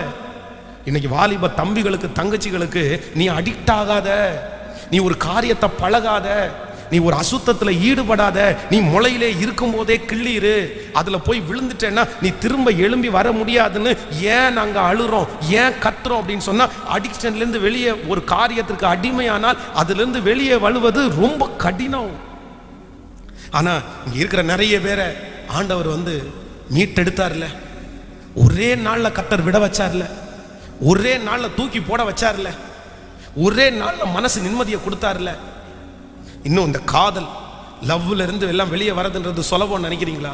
A: இன்னைக்கு வாலிப தம்பிகளுக்கு தங்கச்சிகளுக்கு, நீ அடிக்ட் ஆகாத, நீ ஒரு காரியத்தை பழகாத, நீ ஒரு அசுத்தத்துல ஈடுபடாத, நீ முளையிலே இருக்கும் போதே கிள்ளிரு, அதுல போய் விழுந்துட்டேன்னா நீ திரும்ப எழும்பி வர முடியாதுன்னு ஏன் நாங்க அழுறோம், ஏன் கத்துறோம் அப்படின்னு சொன்னா, அடிக்ஷன்ல இருந்து வெளியே ஒரு காரியத்திற்கு அடிமையானால் அதுல இருந்து வெளியே வழுவது ரொம்ப கடினம். ஆனா இங்க இருக்கிற நிறைய பேரை ஆண்டவர் மீட்டெடுத்தார்ல, ஒரே நாள்ல கர்த்தர் விட வச்சார்ல, ஒரே நாள்ல தூக்கி போட வச்சார்ல, ஒரே நாள்ல மனசு நிம்மதியை கொடுத்தார்ல. இன்னும் இந்த காதல் லவ்ல இருந்து எல்லாம் வெளியே வரதுன்றது சுலபம் நினைக்கிறீங்களா?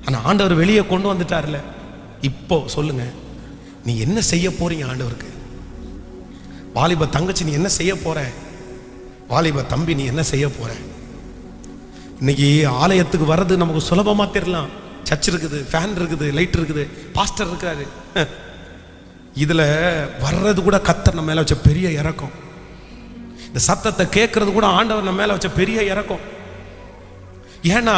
A: ஆனா ஆண்டவர் வெளியே கொண்டு வந்துட்டார்ல. இப்போ சொல்லுங்க, நீ என்ன செய்ய போறீங்க ஆண்டவருக்கு? வாலிப தங்கச்சி நீ என்ன செய்ய போற? வாலிப தம்பி நீ என்ன செய்ய போற? இன்னைக்கு ஆலயத்துக்கு வர்றது நமக்கு சுலபமா தெரியலாம். சர்ச் இருக்குது, ஃபேன் இருக்குது, லைட் இருக்குது, பாஸ்டர் இருக்காரு. இதுல வர்றது கூட கர்த்தர் நம்ம மேல வச்ச பெரிய இரக்கம். இந்த சத்தத்தை கேட்கறது கூட ஆண்டவர் நம்ம மேல வச்ச பெரிய இரக்கம். ஏன்னா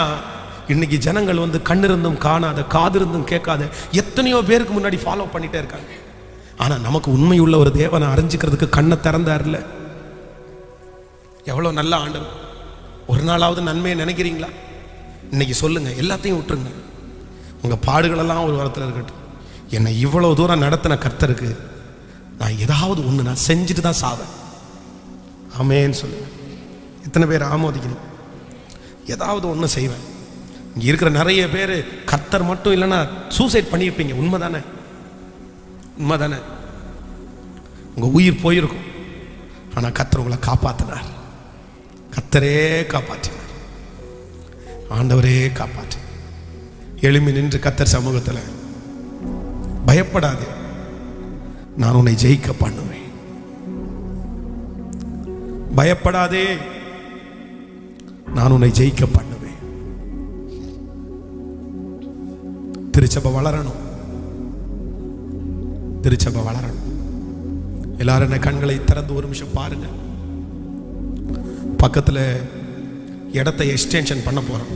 A: இன்னைக்கு ஜனங்கள் கண்ணிருந்தும் காணாத, காதிருந்தும் கேட்காத எத்தனையோ பேருக்கு முன்னாடி ஃபாலோ பண்ணிட்டே இருக்காங்க. ஆனா நமக்கு உண்மையுள்ள ஒரு தேவனை அறிஞ்சிக்கிறதுக்கு கண்ணை திறந்தார்ல. எவ்வளவு நல்ல ஆண்டவர். ஒரு நாளாவது நன்மையை நினைக்கிறீங்களா? இன்னைக்கு சொல்லுங்க, எல்லாத்தையும் விட்டுருங்க. உங்க பாடுகளெல்லாம் ஒரு வாரத்தில் இருக்கட்டும். என்னை இவ்வளவு தூரம் நடத்தின கர்த்தருக்கு நான் ஏதாவது ஒன்று நான் செஞ்சுட்டு தான் சாவேன். ஆமேன்னு சொல்லுங்க. எத்தனை பேர் ஆமோதிக்கணும்? ஏதாவது ஒன்று செய்வேன். இங்கே இருக்கிற நிறைய பேர் கர்த்தர் மட்டும் இல்லைன்னா சூசைட் பண்ணியிருப்பீங்க. உண்மைதானே? உண்மைதானே? உங்கள் உயிர் போயிருக்கும். ஆனால் கர்த்தர் உங்களை காப்பாற்றினார். கர்த்தரே காப்பாற்றினார். ஆண்டவரே காப்பாற்றி எழும்பி நின்று கர்த்தர் சமூகத்தில், பயப்படாதே, நான் உன்னை ஜெயிக்க பண்ணுவேன். பயப்படாதே, நான் உன்னை ஜெயிக்க பண்ணுவேன். திருச்சபை வளரணும், திருச்சபை வளரணும். எல்லாரும் என்ன கண்களை திறந்து ஒரு நிமிஷம் பாருங்க. பக்கத்தில் இடத்தை எக்ஸ்டென்ஷன் பண்ண போகிறோம்.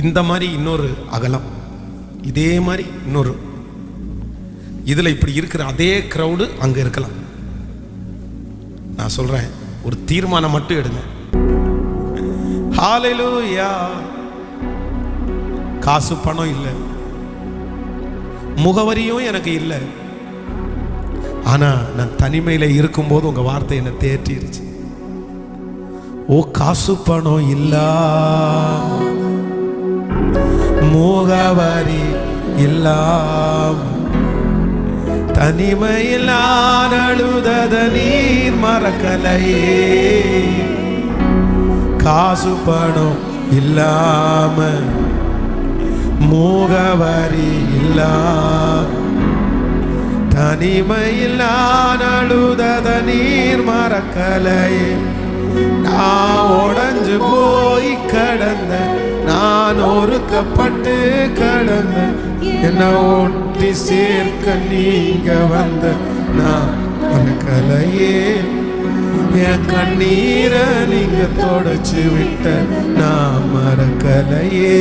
A: இந்த மாதிரி இன்னொரு அகலம், இதே மாதிரி இன்னொரு, இதில் இப்படி இருக்கிற அதே க்ரௌடு அங்கே இருக்கலாம். நான் சொல்கிறேன், ஒரு தீர்மானம் மட்டும் எடுங்க. ஹல்லேலூயா. காசு பணம் இல்லை, முகவரியும் எனக்கு இல்லை. ஆனால் நான் தனிமையில் இருக்கும்போது உங்கள் வார்த்தை என்னை தேற்றிருச்சு. ஓ, காசு பணம் இல்லாம, முகவரி இல்லாம, தனிமையில் நான் அழுதத நீர் மறக்கலையே. காசு பணம் இல்லாம, முகவரி இல்லாம, தனிமையில் நான் அழுதத நீர் மறக்கலையே. நான் உடைஞ்சு போய் கடந்த, நான் ஒருக்கப்பட்டு கடந்த, என்ன ஒட்டி சேர்க்க நீங்க வந்த நான் மறக்கலையே. என் கண்ணீரை நீங்க தொடச்சு விட்ட நான் மறக்கலையே.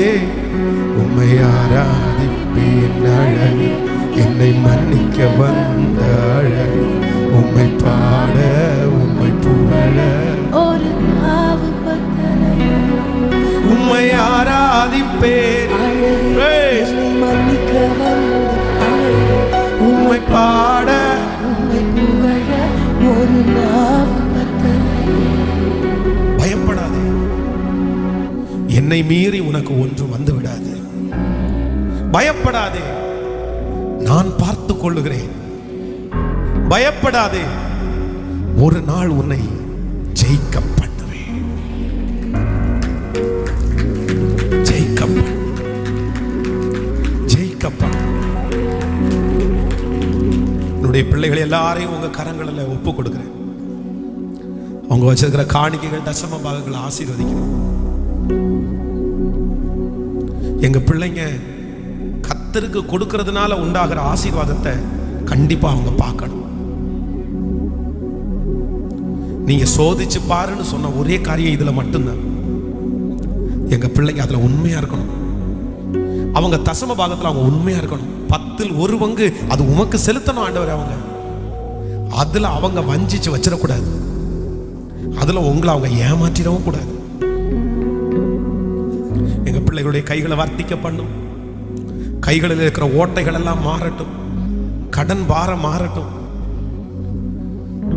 A: உம்மை ஆராதிப்பேன் அழகு, என்னை மன்னிக்க வந்த அழகு, உம்மை பாட உம்மை புகழ ஒரு நாவு பத்தலை. உம்மை ஆராதிப்பேன், மன்னிக்க வந்த அழகு, உம்மை பாட உம்மை புகழ ஒரு நாவு பத்தலை. பயப்படாதே, என்னை மீறி உனக்கு ஒன்றும் வந்து விடாது. பயப்படாதே, நான் பார்த்து கொள்ளுகிறேன். பயப்படாதே, ஒரு நாள் உன்னை ஜெயிக்க பண்ணுவேன். என்னுடைய பிள்ளைகள் எல்லாரையும் உங்க கரங்களில் ஒப்பு கொடுக்கிறேன். அவங்க வச்சிருக்கிற காணிக்கைகள், தசம பாகங்களை ஆசீர்வதிக்கிறேன். எங்க பிள்ளைங்க கர்த்தருக்கு கொடுக்கிறதுனால உண்டாகிற ஆசீர்வாதத்தை கண்டிப்பா அவங்க பார்க்கணும். நீங்க சோதிச்சு பாருன்னு சொன்ன ஒரே காரியம் இதுல மட்டும்தான். எங்க பிள்ளைங்க அதுல உண்மையா இருக்கணும். அவங்க தசம பாகத்துல அவங்க உண்மையா இருக்கணும். 10ல் 1 பங்கு அது உமக்கு செலுத்தணும் ஆண்டவரே. அவங்க அதுல அவங்க வஞ்சிச்சு வச்சிடக்கூடாது. அதுல உங்களை அவங்க ஏமாற்றிடவும் கூடாது. எங்க பிள்ளைகளுடைய கைகளை வர்த்திக்க பண்ணும். கைகளில் இருக்கிற ஓட்டைகள் எல்லாம் மாறட்டும். கடன் பாரம் மாறட்டும்.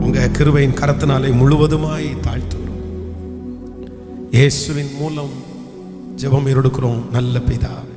A: உங்க கிருபையின் கரத்தினாலே முழுவதுமாய் தாழ்த்துகிறோம். இயேசுவின் மூலம் ஜெபம் எடுக்கிறோம் நல்ல பிதாவே.